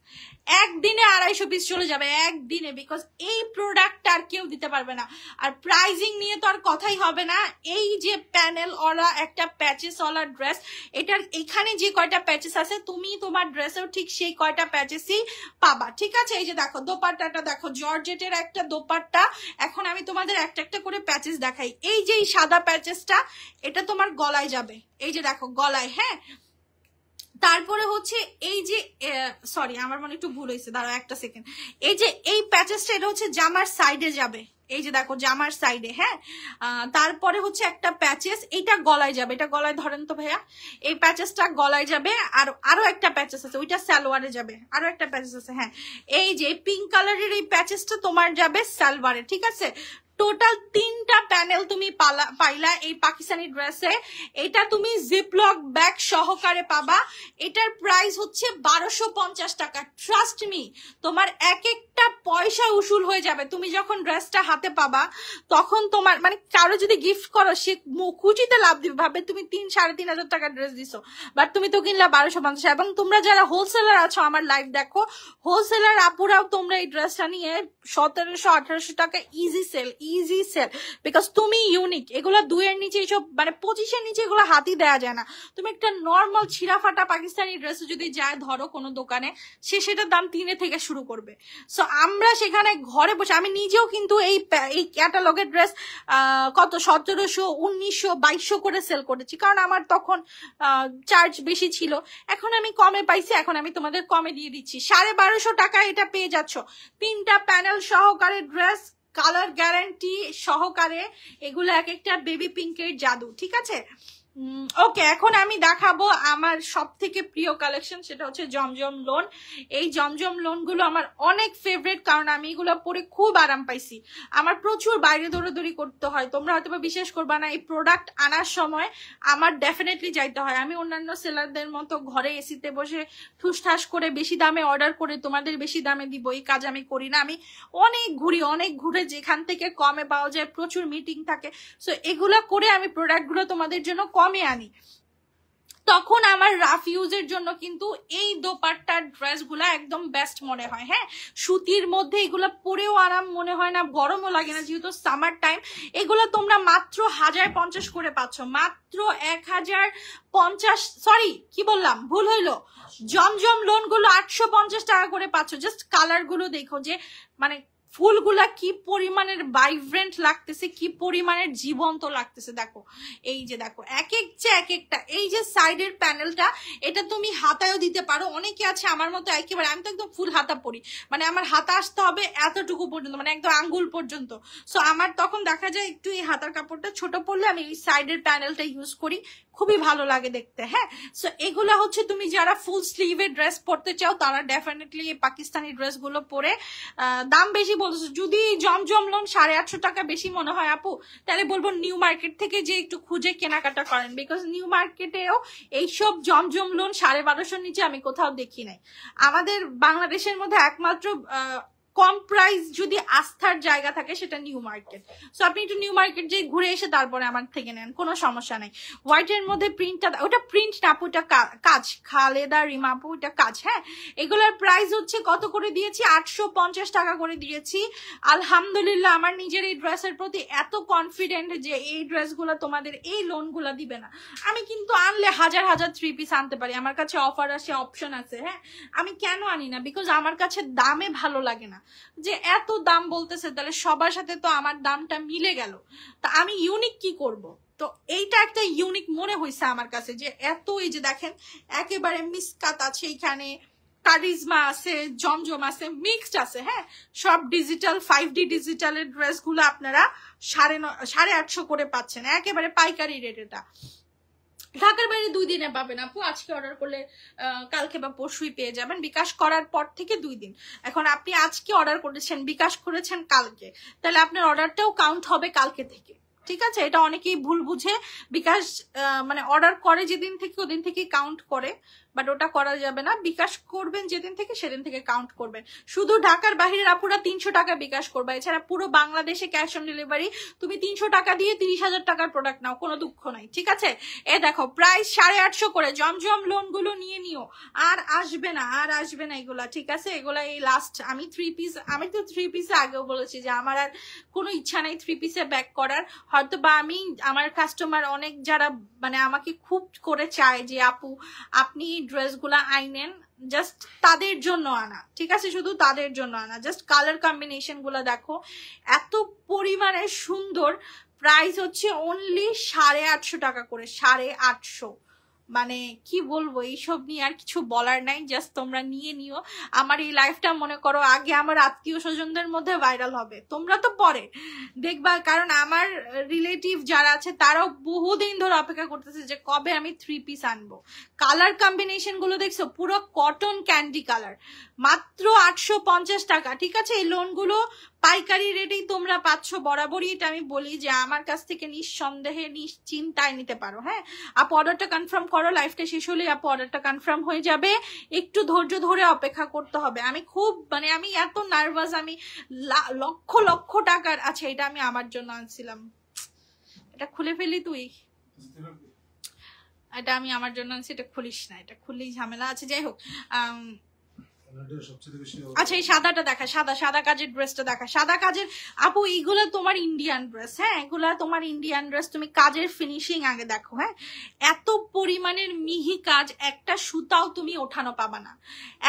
একদিনে 250 পিস চলে যাবে, একদিনে, বিকজ এই প্রোডাক্টটা আর কেউ দিতে পারবে না। আর প্রাইজিং নিয়ে তো আর কথাই হবে না। এই যে প্যানেল ওলা একটা প্যাচেস ওলা ড্রেস, এটার এখানে যে কয়টা প্যাচেস আছে তুমি তোমার ড্রেসেও ঠিক সেই কয়টা প্যাচেসই পাবা। ঠিক আছে, এই যে দেখো দোপাট্টাটা দেখো, জর্জেটের একটা দোপাট্টা। এখন আমি তোমাদের একটা একটা করে প্যাচেস দেখাই। এই যে এই সাদা প্যাচেসটা, এটা তোমার গলায় যাবে, এই যে দেখো গলায়। হ্যাঁ, তারপরে হচ্ছে এই যে সরি আমার মনে একটু ভুল হয়েছে, দাঁড়াও একটা সেকেন্ড। এই যে এই প্যাচেসটা, এটা হচ্ছে জামার সাইডে যাবে, এই যে দেখো জামার সাইডে। হ্যাঁ, তারপরে হচ্ছে একটা প্যাচেস, এইটা গলায় যাবে, এটা গলায় ধরেন তো ভাইয়া, এই প্যাচেসটা গলায় যাবে। আর আরো একটা প্যাচেস আছে, ওইটা সালোয়ারে যাবে, আরো একটা প্যাচেস আছে। হ্যাঁ, এই যে পিঙ্ক কালারের এই প্যাচেসটা তোমার যাবে সালোয়ারে, ঠিক আছে? টোটাল 3টা প্যানেল তুমি পাইলা এই পাকিস্তানি ড্রেসে। এটা তুমি জিপলক ব্যাগ সহকারে পাবা। এটার প্রাইস হচ্ছে 1250 টাকা। ট্রাস্ট মি, তোমার এক একটা পয়সা উসুল হয়ে যাবে। তুমি যখন ড্রেসটা হাতে পাবা তখন তোমার মানে কারো যদি গিফট করো সে খুশিতে লাভ দিবে, ভাবে তুমি 3-3.5 টাকা ড্রেস দিছো, বাট তুমি তো কিনলা 1250। এবং তোমরা যারা হোলসেলার আছো আমার লাইভ দেখো, হোলসেলার আপুরাও তোমরা এই ড্রেসটা নিয়ে 1700-1800 টাকা ইজি সেল বিকজ তুমি ইউনিক। এগুলো 2 এর নিচে এইসব মানে 25 এর নিচে এগুলো হাতি দেওয়া যায় না। তুমি একটা নর্মাল ছিঁড়া ফাটা পাকিস্তানি ড্রেস যদি যায় ধরো কোনো দোকানে, সেটার দাম 3 থেকে শুরু করবে। সো আমরা সেখানে ঘরে বসে, আমি নিজেও কিন্তু এই ক্যাটালগের ড্রেস কত 1700, 1900, 2200 করে সেল করেছি, কারণ আমার তখন চার্জ বেশি ছিল। এখন আমি কমে পাইছি, এখন আমি তোমাদের কমে দিয়ে দিচ্ছি। 1250 টাকা এটা পেয়ে যাচ্ছ। 3টা প্যানেল সহকারে ড্রেস, কালার গ্যারান্টি সহকারে। এগুলো এক একটা বেবি পিঙ্কের জাদু, ঠিক আছে? ওকে, এখন আমি দেখাবো আমার সব থেকে প্রিয় কালেকশন, সেটা হচ্ছে জমজম লোন। এই জমজম লোন গুলো আমার অনেক ফেভারিট, কারণ আমি এগুলো পরে খুব আরাম পাইছি। আমার প্রচুর বাইরে দৌড়াদৌড়ি করতে হয়, তোমরা হয়তো বিশ্বাস করবা না, এই প্রোডাক্ট আনার সময় আমার ডেফিনেটলি যাইতে হয়। আমি অন্যান্য সেলারদের মতো ঘরে এসিতে বসে ঠুসঠাস করে বেশি দামে অর্ডার করে তোমাদের বেশি দামে দিব, এই কাজ আমি করি না। আমি অনেক ঘুরে যেখান থেকে কমে পাওয়া যায়, প্রচুর মিটিং থাকে, সো এগুলা করে আমি প্রোডাক্টগুলো তোমাদের জন্য কমে আনি। তখন আমার রাফ ইউজের জন্য কিন্তু এই দোপাট্টার ড্রেসগুলা একদম বেস্ট মনে হয়। হ্যাঁ, সুতির মধ্যে এগুলা পরেও আরাম মনে হয় না, গরমও লাগে না, যেহেতু সামার টাইম। এগুলা তোমরা মাত্র 1050 করে পাচ্ছ, মাত্র 1050। সরি, কি বললাম, ভুল হইলো। জমজম লোন গুলো 850 টাকা করে পাচ্ছ। জাস্ট কালার গুলো দেখো যে মানে ফুলগুলা কি পরিমাণের ভাইব্রেন্ট লাগতেছে, কি পরিমাণের জীবন্ত লাগতেছে। দেখো, এই যে দেখো এক একটা, এই যে সাইডের প্যানেলটা, এটা তুমি হাতায়ও দিতে পারো। অনেকে আছে আমার মতো একেবারে, আমি তো একদম ফুল হাতা পরি, মানে আমার হাতা আসতে হবে এতটুকু পর্যন্ত, মানে একদম আঙ্গুল পর্যন্ত। সো আমার তখন দেখা যায় একটু এই হাতার কাপড়টা ছোট পড়লে আমি এই সাইডের প্যানেলটা ইউজ করি, খুবই ভালো লাগে দেখতে। হ্যাঁ, সো এগুলা হচ্ছে তুমি যারা ফুল স্লিভের ড্রেস পরতে চাও তারা ডেফিনেটলি এই পাকিস্তানি ড্রেস গুলো পরে। দাম বেশি বলছো, যদি জমজম লোন 850 টাকা বেশি মনে হয় আপু, তাহলে বলবো নিউ মার্কেট থেকে যে একটু খুঁজে কেনাকাটা করেন, বিকজ নিউ মার্কেটেও এইসব জমজম লোন 1250 নিচে আমি কোথাও দেখি নাই। আমাদের বাংলাদেশের মধ্যে একমাত্র কম প্রাইস যদি আস্থার জায়গা থাকে সেটা নিউ মার্কেট। সো আপনি একটু নিউ মার্কেট যে ঘুরে এসে তারপরে আমার থেকে নেন, কোনো সমস্যা নাই। হোয়াইটের মধ্যে প্রিন্টটা, ওটা প্রিন্ট না আপু, ওটা কাজ, খালেদা রিমা আপু, ওটা কাজ। হ্যাঁ, এগুলোর প্রাইস হচ্ছে কত করে দিয়েছি, 850 টাকা করে দিয়েছি। আলহামদুলিল্লাহ, আমার নিজের এই ড্রেসের প্রতি এত কনফিডেন্ট যে এই ড্রেসগুলো তোমাদের এই লোনগুলো দিবে না। আমি কিন্তু আনলে হাজার 3 পিস আনতে পারি, আমার কাছে অফার আসে, অপশন আছে। হ্যাঁ, আমি কেন আনি না, বিকজ আমার কাছে দামে ভালো লাগে না যে এত দাম বলতেছে, তাহলে সবার সাথে তো আমার দামটা মিলে গেল, তা আমি ইউনিক কি করব? তো এইটা একটা ইউনিক মনে হয়েছে আমার কাছে, যে এত, এই যে দেখেন একেবারে মিসকাত আছে, এখানে কারিজমা আছে, জমজম আছে, মিক্সড আছে। হ্যাঁ, সব ডিজিটাল 5D ডিজিটালের ড্রেসগুলো আপনারা 850 করে পাচ্ছেন, একেবারে পাইকারি রেট। এটা ঢাকার বাইরে 2 দিনে পাবেন আপু, আজকে অর্ডার করলে কালকে বা পরশুই পেয়ে যাবেন, বিকাশ করার পর থেকে 2 দিন। এখন আপনি আজকে অর্ডার করেছেন, বিকাশ করেছেন কালকে, তাহলে আপনার অর্ডারটাও কাউন্ট হবে কালকে থেকে, ঠিক আছে? এটা অনেকেই ভুল বুঝে, বিকাশ মানে অর্ডার করে যেদিন থেকে ওদিন থেকে কাউন্ট করে, বাট ওটা করা যাবে না। বিকাশ করবেন যেদিন থেকে সেদিন থেকে কাউন্ট করবেন। শুধু ঢাকার বাইরের আপুরা 300 টাকা বিকাশ করবে, এছাড়া পুরো বাংলাদেশে ক্যাশ অন ডেলিভারি। তুমি 300 টাকা দিয়ে 30,000 টাকার প্রোডাক্ট নাও, কোনো দুঃখ নাই, ঠিক আছে? এ দেখো প্রাইস 850 করে। জমজম লোন গুলো নিয়ে নিও, আর আসবে না এগুলা, ঠিক আছে? এগুলা এই লাস্ট। আমি তো 3 পিসে আগেও বলেছি যে আমার আর কোনো ইচ্ছা নাই 3 পিসে ব্যাক করার। হয়তো বা আমি, আমার কাস্টমার অনেক যারা মানে আমাকে খুব করে চায় যে আপু আপনি ড্রেসগুলা আইনেন, জাস্ট তাদের জন্য আনা, ঠিক আছে? শুধু তাদের জন্য আনা। জাস্ট কালার কম্বিনেশন গুলা দেখো, এত পরিমাণে সুন্দর। প্রাইস হচ্ছে অনলি 850 টাকা করে, 850। মানে কি বলবো, এইসব নিয়ে আর কিছু বলার নাই, জাস্ট তোমরা নিয়ে নিও। আমার এই লাইফটা মনে করো আগে আমার আত্মীয় স্বজনদের মধ্যে ভাইরাল হবে, তোমরা তো পরে দেখবা, কারণ আমার রিলেটিভ যারা আছে তারাও বহুদিন ধরে অপেক্ষা করতেছে যে কবে আমি 3 পিস আনবো। কালার কম্বিনেশন গুলো দেখছো, পুরো কটন ক্যান্ডি কালার, মাত্র 850 টাকা, ঠিক আছে? এই লোনগুলো পাইকারি রেটেই তোমরা পাচ্ছ বরাবরই, এটা আমি বলি যে আমার কাছ থেকে নিঃসন্দেহে নিশ্চিন্তায় নিতে পারো। হ্যাঁ আপু অর্ডারটা কনফার্ম করো, লাইফটা শেষ হলে আপু অর্ডারটা কনফার্ম হয়ে যাবে, একটু ধৈর্য ধরে অপেক্ষা করতে হবে। আমি খুব মানে আমি এত নার্ভাস, আমি লক্ষ লক্ষ টাকার, আচ্ছা এটা আমি আমার জন্য আনছিলাম, এটা খুলে ফেলি তুই, এটা আমি আমার জন্য আনছি, এটা খুলিস না, এটা খুললেই ঝামেলা আছে। যাই হোক আচ্ছা এই সাদাটা দেখা, সাদা সাদা কাজের ড্রেসটা দেখা, সাদা কাজের আপু এইগুলো তোমার ইন্ডিয়ান ড্রেস। হ্যাঁ এগুলা তোমার ইন্ডিয়ান ড্রেস, তুমি কাজের ফিনিশিং আগে দেখো। হ্যাঁ এত পরিমাণের মিহি কাজ, একটা সুতাও তুমি ওঠানো পাবা না,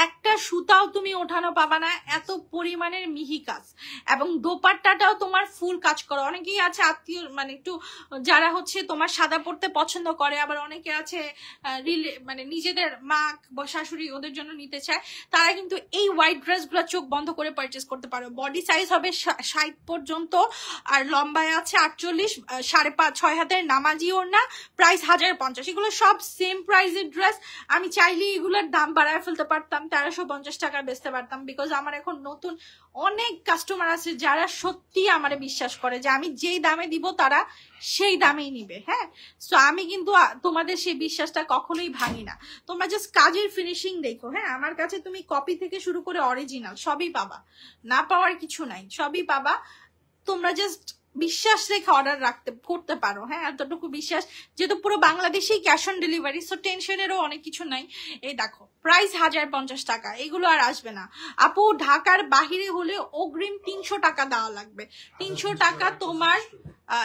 একটা সুতাও তুমি ওঠানো পাবা না, এত পরিমাণের মিহি কাজ। এবং দোপাট্টাটাও তোমার ফুল কাজ করো। অনেকেই আছে আত্মীয় মানে একটু যারা হচ্ছে তোমার সাদা পড়তে পছন্দ করে, আবার অনেকে আছে মানে নিজেদের মা বা শাশুড়ি ওদের জন্য নিতে চায়, তারা কিন্তু এই হোয়াইট ড্রেসগুলো চোখ বন্ধ করে পারচেজ করতে পারো। বডি সাইজ হবে 60 পর্যন্ত, আর লম্বায় আছে 48, 5.5-6 হাতের নামাজি ওড়না, প্রাইস 1050। এগুলো সব সেম প্রাইসের ড্রেস। আমি চাইলে এগুলোর দাম বাড়ায় ফেলতে পারতাম, 1350 টাকা বেচতে পারতাম, বিকজ আমার এখন নতুন অনেক কাস্টমার আছে যারা সত্যি আমারে বিশ্বাস করে যে আমি যেই দামে দিব তারা সেই দামেই নিবে। হ্যাঁ সো আমি কিন্তু তোমাদের সেই বিশ্বাসটা কখনোই ভাঙি না। তোমরা জাস্ট কাজের ফিনিশিং দেখো। হ্যাঁ আমার কাছে তুমি কপি থেকে শুরু করে অরিজিনাল সবই পাবা, না পাওয়ার কিছু নাই, সবই পাবা। তোমরা জাস্ট বিশ্বাস রেখে অর্ডার করতে পারো। হ্যাঁ এতটুকু বিশ্বাস, যেহেতু পুরো বাংলাদেশেই ক্যাশ অন ডেলিভারি, সো টেনশনেরও অনেক কিছু নাই। এই দেখো প্রাইস 1050 টাকা, এগুলো আর আসবে না আপু। ঢাকার বাহিরে হলে অগ্রিম 300 টাকা দেওয়া লাগবে, 300 টাকা তোমার।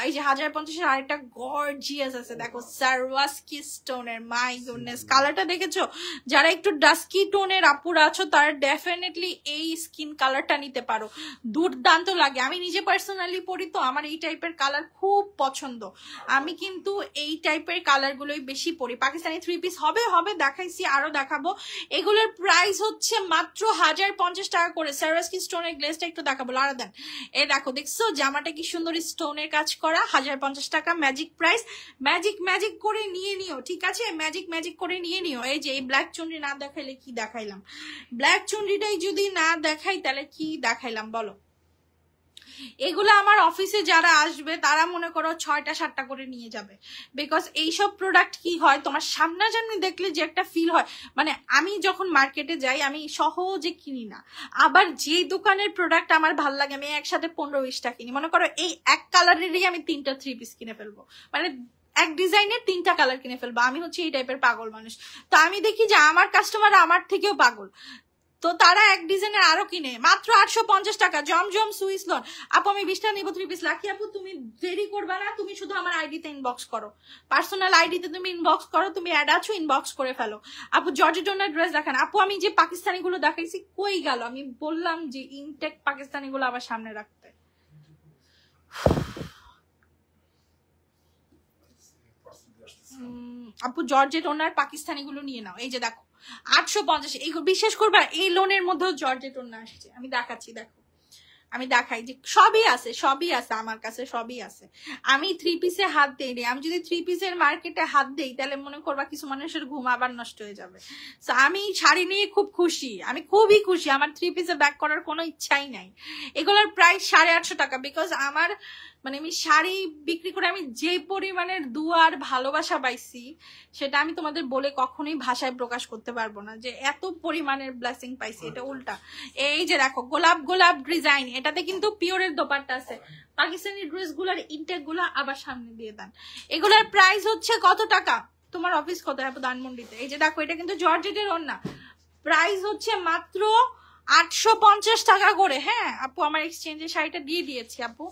এই যে 1050-এর আরেকটা গর্জিয়াস আছে দেখো, সারওয়াস্কি স্টোনের, মাই গুডনেস কালারটা দেখেছো? যারা একটু ডাস্কি টোনের আপুরা আছো তারা ডেফিনেটলি এই স্কিন কালারটা নিতে পারো, দুর্দান্ত লাগে। আমি নিজে পার্সোনালি পরি তো, আমার এই টাইপের কালার খুব পছন্দ, আমি কিন্তু এই টাইপের কালার গুলোই বেশি পরি। পাকিস্তানি 3 পিস হবে হবে দেখাইছি, আরো দেখাবো। এগুলোর প্রাইস হচ্ছে মাত্র 1050 টাকা করে। সারওয়াস্কি স্টোনের গ্লেজটা একটু দেখাবো, লারা দেন। এই দেখো দেখছো জামাটা কি সুন্দর স্টোনের কাজ করা, 1050 টাকা ম্যাজিক প্রাইস। ম্যাজিক ম্যাজিক করে নিয়ে নিও, ঠিক আছে? ম্যাজিক ম্যাজিক করে নিয়ে নিও। এই যে এই ব্ল্যাক চুনরি না দেখাইলে কি দেখাইলাম? ব্ল্যাক চুনরিটাই যদি না দেখাই তাহলে কি দেখাইলাম বলো? এগুলো আমার অফিসে যারা আসবে তারা মনে করো 6টা-7টা করে নিয়ে যাবে, বিকজ এইসব প্রোডাক্ট কি হয় তোমার সামনাসামনি দেখলে যে একটা ফিল হয়, মানে আমি যখন মার্কেটে যাই আমি সহজে কিনি না, আবার যে দোকানের প্রোডাক্ট আমার ভাল লাগে আমি একসাথে 15-20টা কিনি। মনে করো এই এক কালারেরই আমি 3টা 3 পিস কিনে ফেলবো, মানে এক ডিজাইনের 3টা কালার কিনে ফেলবো। আমি হচ্ছে এই টাইপের পাগল মানুষ। তো আমি দেখি যে আমার কাস্টমার আমার থেকেও পাগল, তো তারা এক ডিজাইনের আরো কিনে মাত্র 850 টাকা। জমজম সুইস লন আপু আমি 20টা নিব 3 পিস। লাকি আপু তুমি দেরি করবা না, তুমি শুধু আমার আইডিতে ইনবক্স করো, পার্সোনাল আইডিতে তুমি ইনবক্স করো, তুমি অ্যাড আছো ইনবক্স করে ফেলো। আপু জর্জেট ওনার ড্রেস দেখান। আপু আমি যে পাকিস্তানি গুলো দেখাইছি কই গেল? আমি বললাম যে ইনটেক পাকিস্তানি গুলো আবার সামনে রাখতে। আপু জর্জেট ওনার পাকিস্তানি গুলো নিয়ে নাও। এই যে দেখো 850, এই বিশ্বাস করবা এই লোনের মধ্যেও জর্জেট ওনা আসছে। আমি দেখাচ্ছি দেখো, আমি দেখাই যে সবই আছে, সবই আছে আমার কাছে, সবই আছে। আমি 3 পিসে হাত দেই, আমি যদি 3 পিসের মার্কেটে হাত দেই তাহলে মনে করবা কিছু মানুষের ঘুম আবার নষ্ট হয়ে যাবে। তো আমি শাড়ি নিয়ে খুব খুশি, আমি খুবই খুশি, আমার 3 পিসে ব্যাক করার কোনো ইচ্ছাই নাই। এগুলোর প্রাইস 850 টাকা, বিকজ আমার মানে আমি শাড়ি বিক্রি করে আমি যে পরিমাণের দুয়ার ভালোবাসা পাইছি সেটা আমি তোমাদের বলে কখনোই ভাষায় প্রকাশ করতে পারবো না, যে এত পরিমাণের ব্লেসিং পাইছি। এটা উল্টা, এই যে দেখো গোলাপ গোলাপ ডিজাইন, এটাতে কিন্তু পিওরের দোপাট্টা আছে। পাকিস্তানি ড্রেস গুলার ইনটেক গুলা আবার সামনে দিয়ে দেন। এগুলার প্রাইস হচ্ছে কত টাকা? তোমার অফিস কত? ধানমন্ডিতে। এই যে দেখো এটা কিন্তু জর্জেটের ওড়না, প্রাইস হচ্ছে মাত্র 850 টাকা করে। হ্যাঁ আপু আমার এক্সচেঞ্জের শাড়িটা দিয়ে দিয়েছি আপু,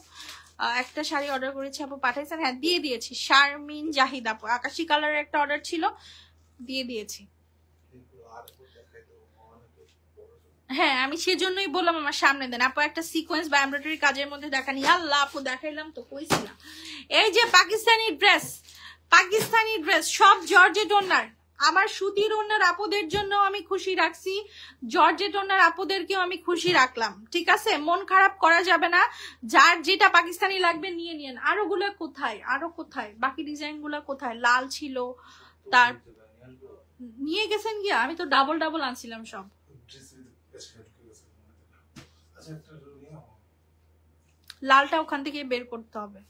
একটা শাড়ি অর্ডার করেছি আপু পাঠাইছেন, হ্যাঁ দিয়ে দিয়েছি। শারমিন জাহিদ আপু আকাশি কালারের একটা অর্ডার ছিল, দিয়ে দিয়েছি। হ্যাঁ আমি সেজন্যই বললাম আমার সামনে দেন আপু, একটা সিকোয়েন্স বা এমব্রয়ডারি কাজের মধ্যে দেখানি। আল্লাহ আপু দেখাইলাম তো, কইছিলাম। এই যে পাকিস্তানি ড্রেস, পাকিস্তানি ড্রেস সব জর্জেট ওনার। আমার সুতির ওনার আপুদের জন্য আমি খুশি রাখছি, জর্জেট ওনার আপুদেরকেও আমি খুশি রাখলাম, ঠিক আছে? মন খারাপ করা যাবে না, যার যেটা পাকিস্তানি লাগবে নিয়ে নিন। আরো গুলা কোথায়, আরো কোথায় বাকি ডিজাইন গুলা কোথায়? লাল ছিল, তার নিয়ে গেছেন গিয়া, আমি তো ডাবল ডাবল আনছিলাম সব। লালটা ওখান থেকেই বের করতে হবে,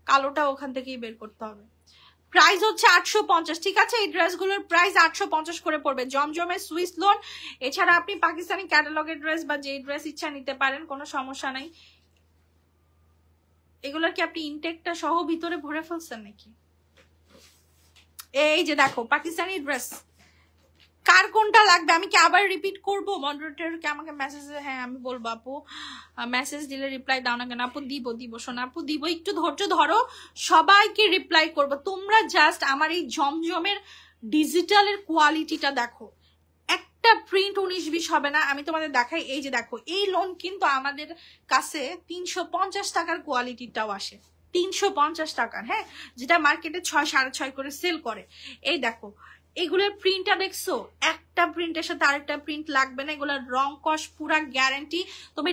কালোটা ওখান থেকেই বের করতে হবে। প্রাইস হচ্ছে 850, ঠিক আছে? এই ড্রেসগুলোর প্রাইস 850 করে পড়বে। জমজমের সুইস লোন, এছাড়া আপনি পাকিস্তানি ক্যাটালগের ড্রেস বা যে ড্রেস ইচ্ছা নিতে পারেন, কোনো সমস্যা নাই। এগুলোর কি আপনি ইনটেকটা সহ ভিতরে ভরে ফেলছেন নাকি? এই যে দেখো পাকিস্তানি ড্রেস, কার কোনটা লাগবে আমি কি আবার রিপিট করব? মডারেটরকে আমাকে মেসেজ, হ্যাঁ আমি বলবো আপু মেসেজ দিলে রিপ্লাই দাও না কেন? আপু দিব দিব শোনা আপু দিব, একটু ধৈর্য ধরো, সবাইকে রিপ্লাই করব। তোমরা জাস্ট আমার এই জমজমের ডিজিটালের কোয়ালিটিটা দেখো, একটা প্রিন্ট 19-20 হবে না। আমি তোমাদের দেখাই, এই যে দেখো এই লোন কিন্তু আমাদের কাছে 350 টাকার কোয়ালিটিটাও আসে, 350 টাকার, হ্যাঁ, যেটা মার্কেটে 6 6.5 করে সেল করে। এই দেখো এগুলোর প্রিন্টটা দেখছো, একটা প্রিন্টের সাথে আরেকটা প্রিন্ট লাগবে না, এগুলোর রং কস পুরা গ্যারান্টি। তবে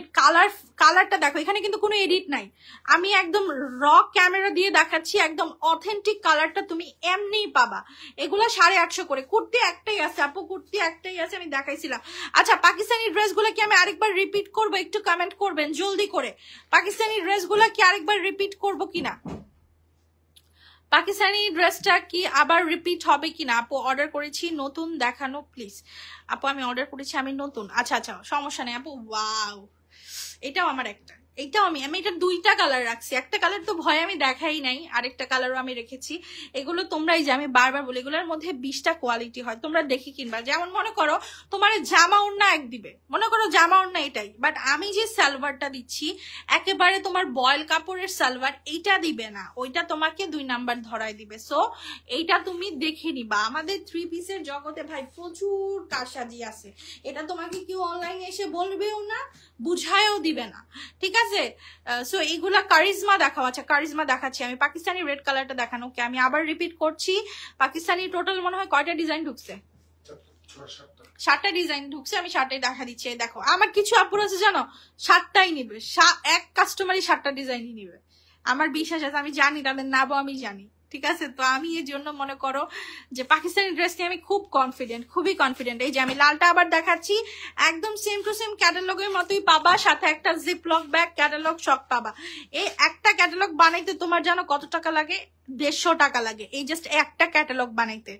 কালারটা দেখো, এখানে কিন্তু কোনো এডিট নাই, আমি একদম র ক্যামেরা দিয়ে দেখাচ্ছি, একদম অথেন্টিক কালারটা তুমি এমনিই পাবা। এগুলো 850 করে। কুর্তি একটাই আছে আপু, কুর্তি একটাই আছে, আমি দেখাইছিলাম। আচ্ছা পাকিস্তানি ড্রেসগুলো কি আমি আরেকবার রিপিট করবো? একটু কমেন্ট করবেন জলদি করে, পাকিস্তানি ড্রেসগুলো কি আরেকবার রিপিট করবো কিনা, পাকিস্তানি ড্রেসটা কি আবার রিপিট হবে কিনা? আপু অর্ডার করেছি নতুন দেখানো প্লিজ। আপু আমি অর্ডার করেছি, আমি নতুন। আচ্ছা আচ্ছা সমস্যা নেই আপু। ওয়াও, এটাও আমার একটা, এইটাও আমি এটা 2টা কালার রাখছি, একটা কালার তো ভয় আমি দেখাই নাই, আরেকটা কালারও আমি রেখেছি। এগুলো তোমরা, এই যে আমি বারবার বলি, এগুলোর মধ্যে 20টা কোয়ালিটি হয়, তোমরা দেখি কিনবা। যেমন মনে করো তোমার জামা ওড়না এক দিবে, মনে করো জামা ওড়না এটাই, বাট আমি যে সালোয়ারটা দিচ্ছি একেবারে তোমার বয়েল কাপড়ের সালোয়ার, এইটা দিবে না, ওইটা তোমাকে 2 নাম্বার ধরায় দিবে। সো এইটা তুমি দেখে নিবা। আমাদের 3 পিসের জগতে ভাই প্রচুর কারসাজি আছে, এটা তোমাকে কেউ অনলাইনে এসে বলবেও না, বুঝায়ও দিবে না, ঠিক আছে? সো এইগুলা কারিজমা দেখাও। আচ্ছা কারিজমা দেখাচ্ছি আমি, পাকিস্তানি রেড কালারটা দেখানো। ওকে আমি আবার রিপিট করছি, পাকিস্তানি টোটাল মনে হয় কয়টা ডিজাইন ঢুকছে? 7টা ডিজাইন ঢুকছে, আমি 7টাই দেখা দিচ্ছি। দেখো আমার কিছু আপুর আছে জানো 7টাই নিবে, এক কাস্টমারই 7টা ডিজাইনই নিবে, আমার বিশ্বাস আছে, আমি জানি তাদের নামও আমি জানি, ঠিক আছে? তো আমি এই জন্য মনে করো যে পাকিস্তানি ড্রেস নিয়ে আমি খুব কনফিডেন্ট, খুবই কনফিডেন্ট। এই যে আমি লালটা আবার দেখাচ্ছি, একদম সেম টু সেম ক্যাটালগের মতোই পাবা, সাথে একটা জিপলক ব্যাগ, ক্যাটালগ সব পাবা। এই একটা ক্যাটালগ বানাইতে তোমার জানো কত টাকা লাগে? 150 টাকা লাগে, এই জাস্ট একটা ক্যাটালগ বানাইতে।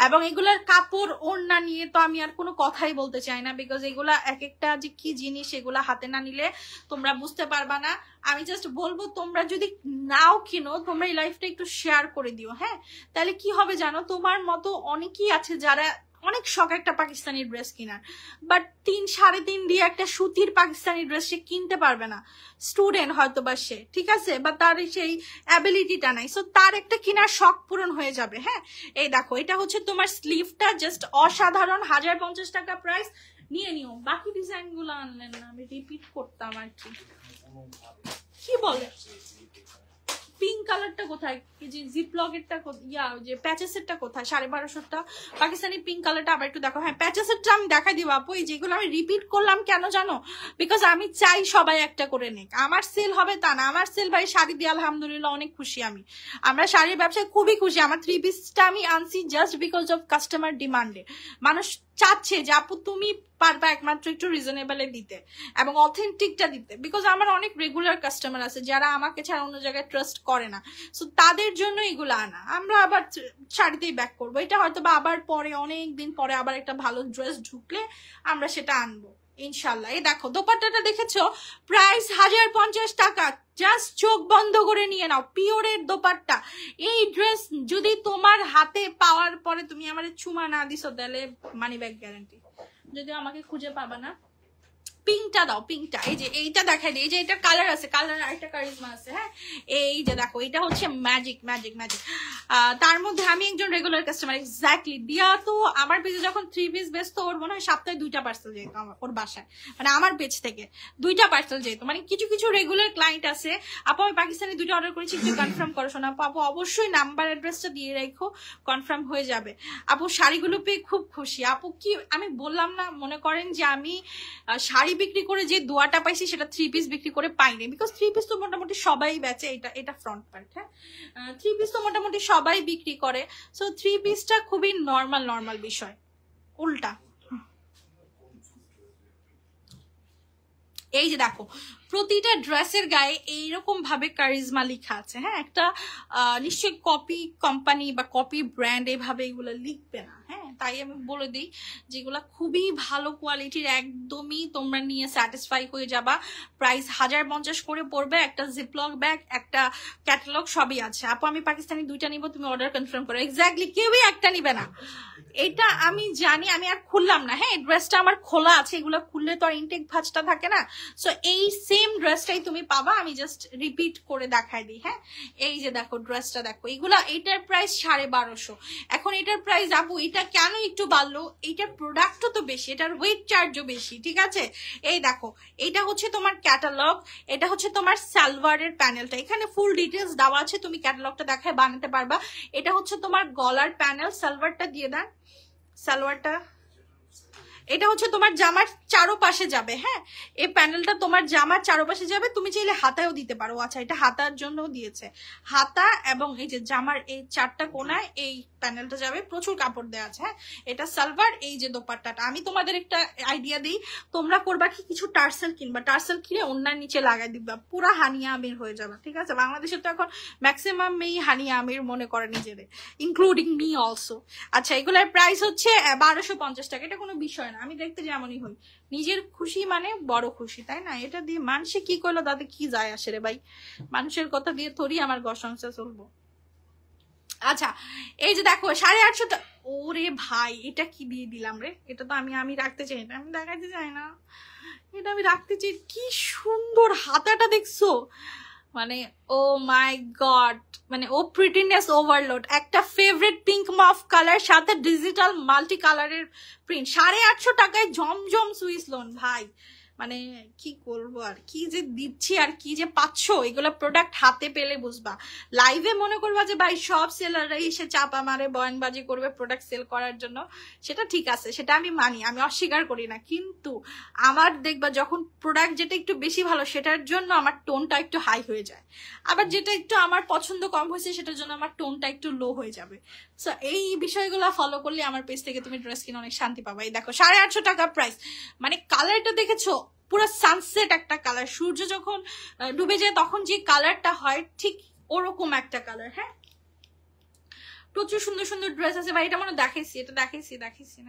এবং এগুলার কাপড় ওড়না নিয়ে তো আমি আর কোনো কথাই বলতে চাই না, বিকজ এগুলা এক একটা যে কি জিনিস, এগুলা হাতে না নিলে তোমরা বুঝতে পারবা না। আমি জাস্ট বলবো তোমরা যদি নাও কিনো, তোমরা এই লাইফটা একটু শেয়ার করে দিও, হ্যাঁ? তাহলে কি হবে জানো, তোমার মতো অনেকেই আছে যারা অনেক শখ একটা পাকিস্তানি ড্রেস কেনার, বাট 3-3.5 দিয়ে একটা সুতির পাকিস্তানি ড্রেস সে কিনতে পারবে না, স্টুডেন্ট হয়তো বা সে, ঠিক আছে, বা তার সেই অ্যাবিলিটিটা নাই, সো তার একটা কেনার শখ পূরণ হয়ে যাবে। হ্যাঁ এই দেখো এটা হচ্ছে তোমার স্লিভটা, জাস্ট অসাধারণ, 1050 টাকা প্রাইস, নিয়ে নিও। বাকি ডিজাইন গুলো আনলেন না, আমি রিপিট করতাম আর কি। কি বলে পিঙ্ক কালারটা কোথায়? এই যে জিপলকেরটা ইয়া, যে প্যাচেসেরটা কোথায়? 1250টা পাকিস্তানি পিঙ্ক কালারটা আবার একটু দেখো। হ্যাঁ প্যাচেসেরটা আমি দেখাই দিব আপু। এই যেগুলো আমি রিপিট করলাম কেন জানো? বিকজ আমি চাই সবাই একটা করে নেক, আমার সেল হবে তা না। আমার সেল ভাই শাড়ি দিয়ে আলহামদুলিল্লাহ অনেক খুশি আমি, আমরা শাড়ির ব্যবসায় খুবই খুশি। আমার 3 পিসটা আমি আনছি জাস্ট বিকজ অফ কাস্টমার ডিমান্ডে, মানুষ চাচ্ছে যে আপু তুমি পারবা একমাত্র একটু রিজনেবলে দিতে এবং অথেন্টিকটা দিতে, বিকজ আমার অনেক রেগুলার কাস্টমার আছে যারা আমাকে ছাড়া অন্য জায়গায় ট্রাস্ট করে না, সো তাদের জন্য এগুলো আনা। আমরা আবার শাড়িতেই ব্যাক করবো, এটা হয়তো বা আবার পরে অনেক দিন পরে আবার একটা ভালো ড্রেস ঢুকলে আমরা সেটা আনবো ইনশাল্লাহ। এই দেখো দোপাট্টাটা দেখেছো, প্রাইস 1050 টাকা, জাস্ট চোখ বন্ধ করে নিয়ে নাও, পিওরের দোপাট্টা। এই ড্রেস যদি তোমার হাতে পাওয়ার পরে তুমি আমার চুমা না দিছো তাহলে মানি ব্যাগ গ্যারান্টি, যদিও আমাকে খুঁজে পাবা না। পিঙ্কটা দাও, পিঙ্কটা, এই যে এইটা দেখাই দিই, এই যে এটা কালার আছে, কালার আরেকটা কারিজমা আছে। হ্যাঁ এই যে দেখো এটা হচ্ছে ম্যাজিক ম্যাজিক ম্যাজিক। তার মধ্যে আমি একজন রেগুলার কাস্টমার, এক্স্যাক্টলি দিয়া তো আমার পেজে যখন 3 পিস বেচত, ওর মনে হয় সপ্তাহে 2টা পার্সেল যেত ওর বাসায়, মানে আমার পেজ থেকে 2টা পার্সেল যেত। মানে কিছু কিছু রেগুলার ক্লায়েন্ট আছে। আপু আমি পাকিস্তানি 2টা অর্ডার করেছি, একটু কনফার্ম করো শোনা। আপু অবশ্যই নাম্বার অ্যাড্রেসটা দিয়ে রাখো, কনফার্ম হয়ে যাবে। আপু শাড়িগুলো পেয়ে খুব খুশি। আপু কি আমি বললাম না, মনে করেন যে আমি শাড়ি বিক্রি করে যে দোয়াটা পাইছি সেটা 3 পিস বিক্রি করে পাইনি, বিকজ 3 পিস তো মোটামুটি সবাই বেচে। এটা ফ্রন্ট পার্ট, হ্যাঁ 3 পিস তো মোটামুটি সবাই বিক্রি করে, সো 3 পিসটা খুবই নর্মাল বিষয়। উল্টা এই যে দেখো প্রতিটা ড্রেসের গায়ে এইরকম ভাবে কারিজমা লেখা আছে। হ্যাঁ, একটা নিশ্চয়ই কপি কোম্পানি বা কপি ব্র্যান্ড এইভাবে এগুলো লিখবে না। হ্যাঁ, তাই আমি বলে দিই যেগুলা খুবই ভালো কোয়ালিটির, একদমই তোমরা নিয়ে স্যাটিসফাই হয়ে যাবা। প্রাইস 1050 করে পড়বে। একটা জিপলক ব্যাগ, একটা ক্যাটালগ সবই আছে। আপু আমি পাকিস্তানি 2টা নিব, তুমি অর্ডার কনফার্ম করো। এক্স্যাক্টলি, কেউই একটা নিবে না, এটা আমি জানি। আমি আর খুললাম না। হ্যাঁ, ড্রেসটা আমার খোলা আছে, এগুলো খুললে তো আর ইনটেক ভাঁজটা থাকে না। সো এই সেম ড্রেসটাই তুমি পাবা, আমি জাস্ট রিপিট করে দেখাই দিই। হ্যাঁ, এই যে দেখো ড্রেসটা দেখো, এগুলা এটার প্রাইস 1250। এখন এটার প্রাইস আপু এটা কেন একটু বাড়লো? এইটার প্রোডাক্টও তো বেশি, এটার ওয়েট চার্জও বেশি, ঠিক আছে? এই দেখো, এটা হচ্ছে তোমার ক্যাটালগ, এটা হচ্ছে তোমার সালোয়ারের প্যানেলটা, এখানে ফুল ডিটেলস দেওয়া আছে, তুমি ক্যাটালগটা দেখায় বানাতে পারবা। এটা হচ্ছে তোমার গলার প্যানেল, সালোয়ারটা দিয়ে দেন, সালোয়ারটা এটা হচ্ছে তোমার জামার চারোপাশে যাবে। হ্যাঁ, এই প্যানেলটা তোমার জামার চারোপাশে যাবে, তুমি চাইলে হাতায়ও দিতে পারো। আচ্ছা, এটা হাতার জন্য দিয়েছে, হাতা এবং এই যে জামার এই 4টা কোনায় এই প্যানেলটা যাবে, প্রচুর কাপড় দেওয়া আছে। হ্যাঁ, এটা সালোয়ার, এই যে দোপাট্টাটা। আমি তোমাদের একটা আইডিয়া দিই, তোমরা করবা কি, কিছু টার্সেল কিনবা, টার্সেল কিনে ওনার নিচে লাগাই দিবা, পুরা হানিয়া আমির হয়ে যাবে। ঠিক আছে, বাংলাদেশে তো এখন ম্যাক্সিমাম মেয়ে হানিয়া আমির মনে করে নিজেদের, ইনক্লুডিং মি অলসো। আচ্ছা, এগুলোর প্রাইস হচ্ছে 1250 টাকা। এটা কোনো বিষয় না, আমি দেখতে যেমনই হই, নিজের খুশি মানে বড় খুশি, তাই না? এটা দিয়ে মানুষে কি করলো তাতে কি যায় আসে রে ভাই, মানুষের কথা দিয়ে থরি আমার ঘর সংসার চলবো। আচ্ছা, এই যে দেখো 850 টাকা। ওরে ভাই, এটা কি দিয়ে দিলাম রে, এটা তো আমি রাখতে চাই না, আমি দেখাতে চাই না, এটা আমি রাখতে চাই। কি সুন্দর হাতাটা দেখছো, মানে ও মাই গড, মানে ও প্রিটিনেস ওভারলোড। একটা ফেভারিট পিঙ্ক মফ কালার, সাথে ডিজিটাল মাল্টি কালারের প্রিন্ট, 850 টাকায় জমজম সুইস লোন ভাই। মানে কি করবো আর, কি যে দিচ্ছি আর কি যে পাচ্ছ, এগুলো প্রোডাক্ট হাতে পেলে বুঝবা। লাইভে মনে করবা যে ভাই সব সেলাররা এসে চাপা মারে, বয়ানবাজি করবে প্রোডাক্ট সেল করার জন্য, সেটা ঠিক আছে, সেটা আমি মানি, আমি অস্বীকার করি না। কিন্তু আমার দেখবা যখন প্রোডাক্ট যেটা একটু বেশি ভালো সেটার জন্য আমার টোনটা একটু হাই হয়ে যায়, আবার যেটা একটু আমার পছন্দ কম হয়েছে সেটার জন্য আমার টোনটা একটু লো হয়ে যাবে। সো এই বিষয়গুলো ফলো করলে আমার পেজ থেকে তুমি ড্রেস কিনে অনেক শান্তি পাবা। এই দেখো 850 টাকা প্রাইস, মানে কালারটা দেখেছো, পুরো সানসেট একটা কালার, সূর্য যখন ডুবে যায় তখন যে কালারটা হয় ঠিক ওরকম একটা কালার। হ্যাঁ, প্রচুর সুন্দর সুন্দর ড্রেস আছে ভাই। এটা মনে দেখাইছি, এটা দেখাইছি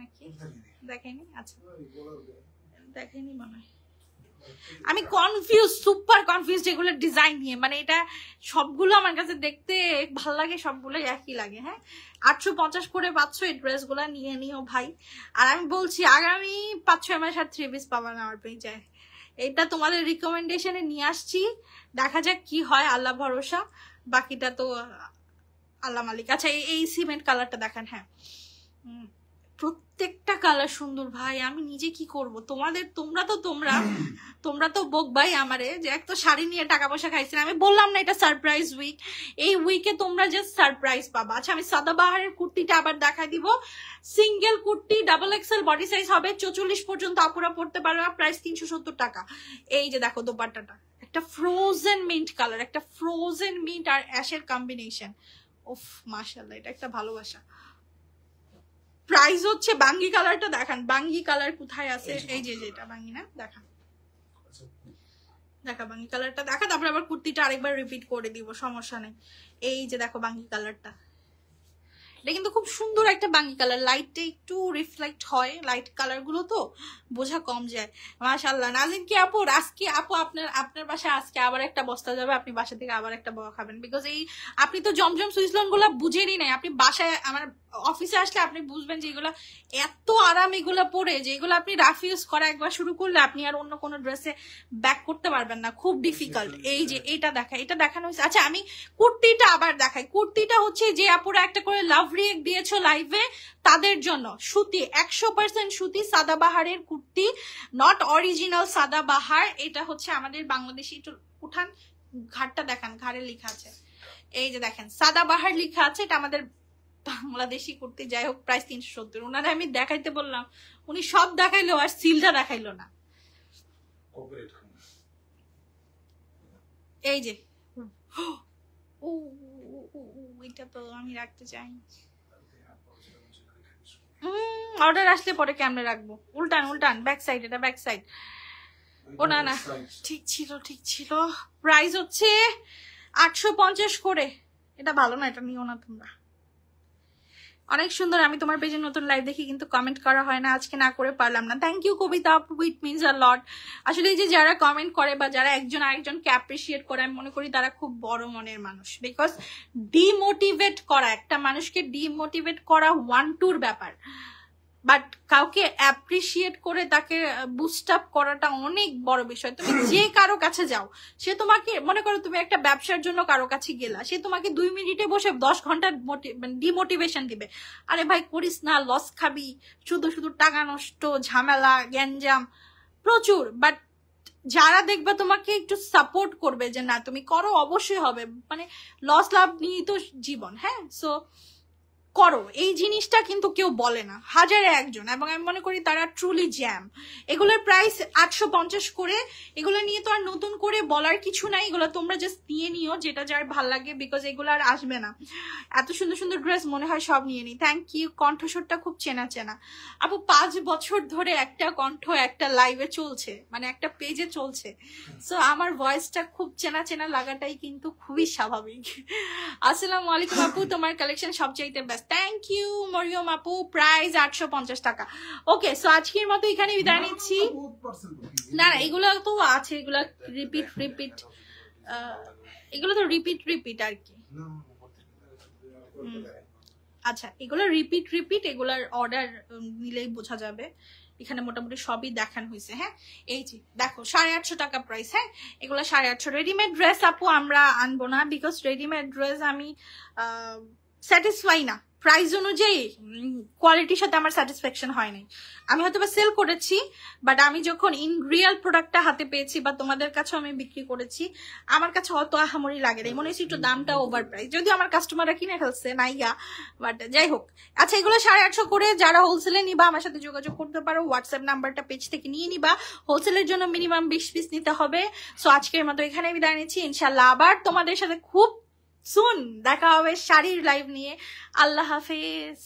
নাকি দেখাইনি? আচ্ছা, দেখাইনি মনে হয়। আমি কনফিউজ, সুপার কনফিউজ এগুলোর ডিজাইন নিয়ে, মানে এটা সবগুলো আমার কাছে দেখতে ভালো লাগে, সবগুলো একই লাগে। হ্যাঁ, 850 করে পাচ্ছ এই ড্রেসগুলো, নিয়ে নিও ভাই। আর আমি বলছি আগামী 5-6 মাস আর 3 পিস পাবা না আমার পেজে, এটা তোমাদের রিকমেন্ডেশনে নিয়ে আসছি, দেখা যাক কি হয়, আল্লাহ ভরসা, বাকিটা তো আল্লাহ মালিক। আচ্ছা, এই সিমেন্ট কালারটা দেখান। হ্যাঁ, প্রত্যেকটা কালার সুন্দর ভাই, আমি নিজে কি করব, তোমরা তো বক ভাই আমারে যে এক তো শাড়ি নিয়ে টাকা পয়সা খাইছেন। আমি বললাম না এটা সারপ্রাইজ উইক, এই উইকে তোমরা জাস্ট সারপ্রাইজ পাবা। আচ্ছা, আমি সাদাবাহারের কুর্তিটা আবার দেখাই দিব। Single kurti, double XL body size হবে, 44 পর্যন্ত আপুরা পড়তে পারবে, প্রাইস 370 টাকা। এই যে দেখো দোপাট্টাটা, একটা ফ্রোজেন মিন্ট কালার, একটা ফ্রোজেন মিন্ট আর অ্যাশের কম্বিনেশন, উফ মাশাআল্লাহ, এটা একটা ভালোবাসা। প্রাইস হচ্ছে, বাঙ্গি কালারটা দেখান, বাঙ্গি কালার কোথায় আছে? এই যে যেটা বাঙ্গি না, দেখান, দেখা বাঙ্গি কালারটা দেখা, তারপরে আবার কুর্তিটা আরেকবার রিপিট করে দিব, সমস্যা নেই। এই যে দেখো বাঙ্গি কালারটা, এটা কিন্তু খুব সুন্দর একটা বাঙ্গি কালার, লাইটটা একটু রিফ্লেক্ট হয়, লাইট কালার গুলো তো বোঝা কম যায়। মাশাআল্লাহ। নাজিন কি আপু, আজকে আপু আপনার বাসায় আজকে আবার একটা বস্তা যাবে, আপনি বাসা থেকে আবার একটা বড় খাবেন, বিকজ এই আপনি তো জমজম সুইসলন গুলা বুঝেনই নাই, আপনি বাসায় আমার অফিসে আসলে আপনি বুঝবেন যে এগুলো এত আরাম, এগুলো পরে যে এগুলো আপনি রাফ ইউজ করা একবার শুরু করলে আপনি আর অন্য কোনো ড্রেসে ব্যাক করতে পারবেন না, খুব ডিফিকাল্ট। এই যে এটা দেখানো হয়েছে। আচ্ছা, আমি কুর্তিটা আবার দেখাই। কুর্তিটা হচ্ছে যে আপুরা একটা করে লাভ রিয়েক্ট দিয়েছো লাইভে, তাদের জন্য সুতি, 100% সুতি সাদাবাহারের কুর্তি, নট অরিজিনাল সাদাবাহার। এটা হচ্ছে আমাদের বাংলাদেশি, একটু উঠান ঘাটটা দেখান, ঘাড়ে লেখা আছে, এই যে দেখেন সাদাবাহার লেখা আছে, এটা আমাদের বাংলাদেশি কুর্তি। যাই হোক, প্রাইস 370। ওনারা আমি দেখাইতে বললাম, উনি সব দেখাইলো আর সিলটা দেখাইলো না। এই যে এটা তো আমি রাখতে চাই, অর্ডার আসলে পরে কেমনে রাখবো, উল্টান ব্যাক সাইড, এটা ব্যাক সাইড। ও না না ঠিক ছিল প্রাইস হচ্ছে 850 করে। এটা ভালো না, এটা নিও না তোমরা। অনেক সুন্দর। আমি তোমার পেজে নতুন লাইভ দেখি কিন্তু কমেন্ট করা হয় না, আজকে না করে পারলাম না। থ্যাংক ইউ কবিতা আপু, ইট মিনস আ লট। আসলে এই যে যারা কমেন্ট করে বা যারা একজন আরেকজনকে অ্যাপ্রিসিয়েট করে, আমি মনে করি তারা খুব বড় মনের মানুষ। বিকজ ডিমোটিভেট করা, একটা মানুষকে ডিমোটিভেট করা ওয়ান টুর ব্যাপার, বাট কাউকে অ্যাপ্রিসিয়েট করে তাকে বুস্ট আপ করাটা অনেক বড় বিষয়। তুমি যে কারো কাছে যাও, সে তোমাকে, মনে করো তুমি একটা ব্যবসার জন্য কারো কাছে গেলা, সে তোমাকে 2 মিনিটে বসে 10 ঘন্টা ডিমোটিভেশন দিবে। আরে ভাই করিস না, লস খাবি, শুধু শুধু টাকা নষ্ট, ঝামেলা, গ্যাঞ্জাম প্রচুর। বাট যারা দেখবে তোমাকে একটু সাপোর্ট করবে যে না তুমি করো, অবশ্যই হবে, মানে লস লাভ নিয়েই তো জীবন। হ্যাঁ, সো করো, এই জিনিসটা কিন্তু কেউ বলে না, হাজারে একজন। এবং আমি মনে করি তারা ট্রুলি জ্যাম। এগুলোর প্রাইস 850 করে। এগুলো নিয়ে তো আর নতুন করে বলার কিছু নাই, এগুলো তোমরা জাস্ট নিয়ে নিও যেটা যার ভাল লাগে, বিকজ এগুলো আর আসবে না। এত সুন্দর সুন্দর ড্রেস মনে হয় সব নিয়ে নি। Thank you. কণ্ঠস্বরটা খুব চেনা চেনা আপু। 5 বছর ধরে একটা কণ্ঠ একটা লাইভে চলছে, মানে একটা পেজে চলছে, সো আমার ভয়েসটা খুব চেনা চেনা লাগাটাই কিন্তু খুবই স্বাভাবিক। আসসালামু আলাইকুম আপু, তোমার কালেকশন সবচাইতে বেস্ট। থ্যাংক ইউ মরিয়ম আপু। প্রাইস 850 টাকা। ওকে, সো আজকের মতো এখানে বিদায় নিচ্ছি। না না, এগুলো তো আছে, এগুলো রিপিট এগুলো তো রিপিট আর কি। আচ্ছা, এগুলো রিপিট, এগুলার অর্ডার নিলেই বোঝা যাবে। এখানে মোটামুটি সবই দেখানো হয়েছে। হ্যাঁ, এই যে দেখো 850 টাকা প্রাইস। হ্যাঁ, এগুলো 850। রেডিমেড ড্রেস আপু আমরা আনবো না, বিকজ রেডিমেড ড্রেস আমি স্যাটিসফাই না, প্রাইস অনুযায়ী কোয়ালিটির সাথে আমার স্যাটিসফ্যাকশন হয় নাই। আমি হয়তো বা সেল করেছি, বাট আমি যখন ইন রিয়েল প্রোডাক্টটা হাতে পেয়েছি বা তোমাদের কাছেও আমি বিক্রি করেছি, আমার কাছে অত আহামরি লাগে নাই, মনে হচ্ছে একটু দামটা ওভার প্রাইস, যদিও আমার কাস্টমাররা কিনে ফেলছে নাইয়া, বাট যাই হোক। আচ্ছা, এগুলো 850 করে। যারা হোলসেলে নিবা আমার সাথে যোগাযোগ করতে পারো, হোয়াটসঅ্যাপ নাম্বারটা পেজ থেকে নিয়ে নিবা। হোলসেলের জন্য মিনিমাম 20 পিস নিতে হবে। সো আজকের মতো এখানে বিদায় নিচ্ছি। ইনশাল্লাহ আবার তোমাদের সাথে খুব সুন দেখা হবে শাড়ির লাইভ নিয়ে। আল্লাহ হাফেজ।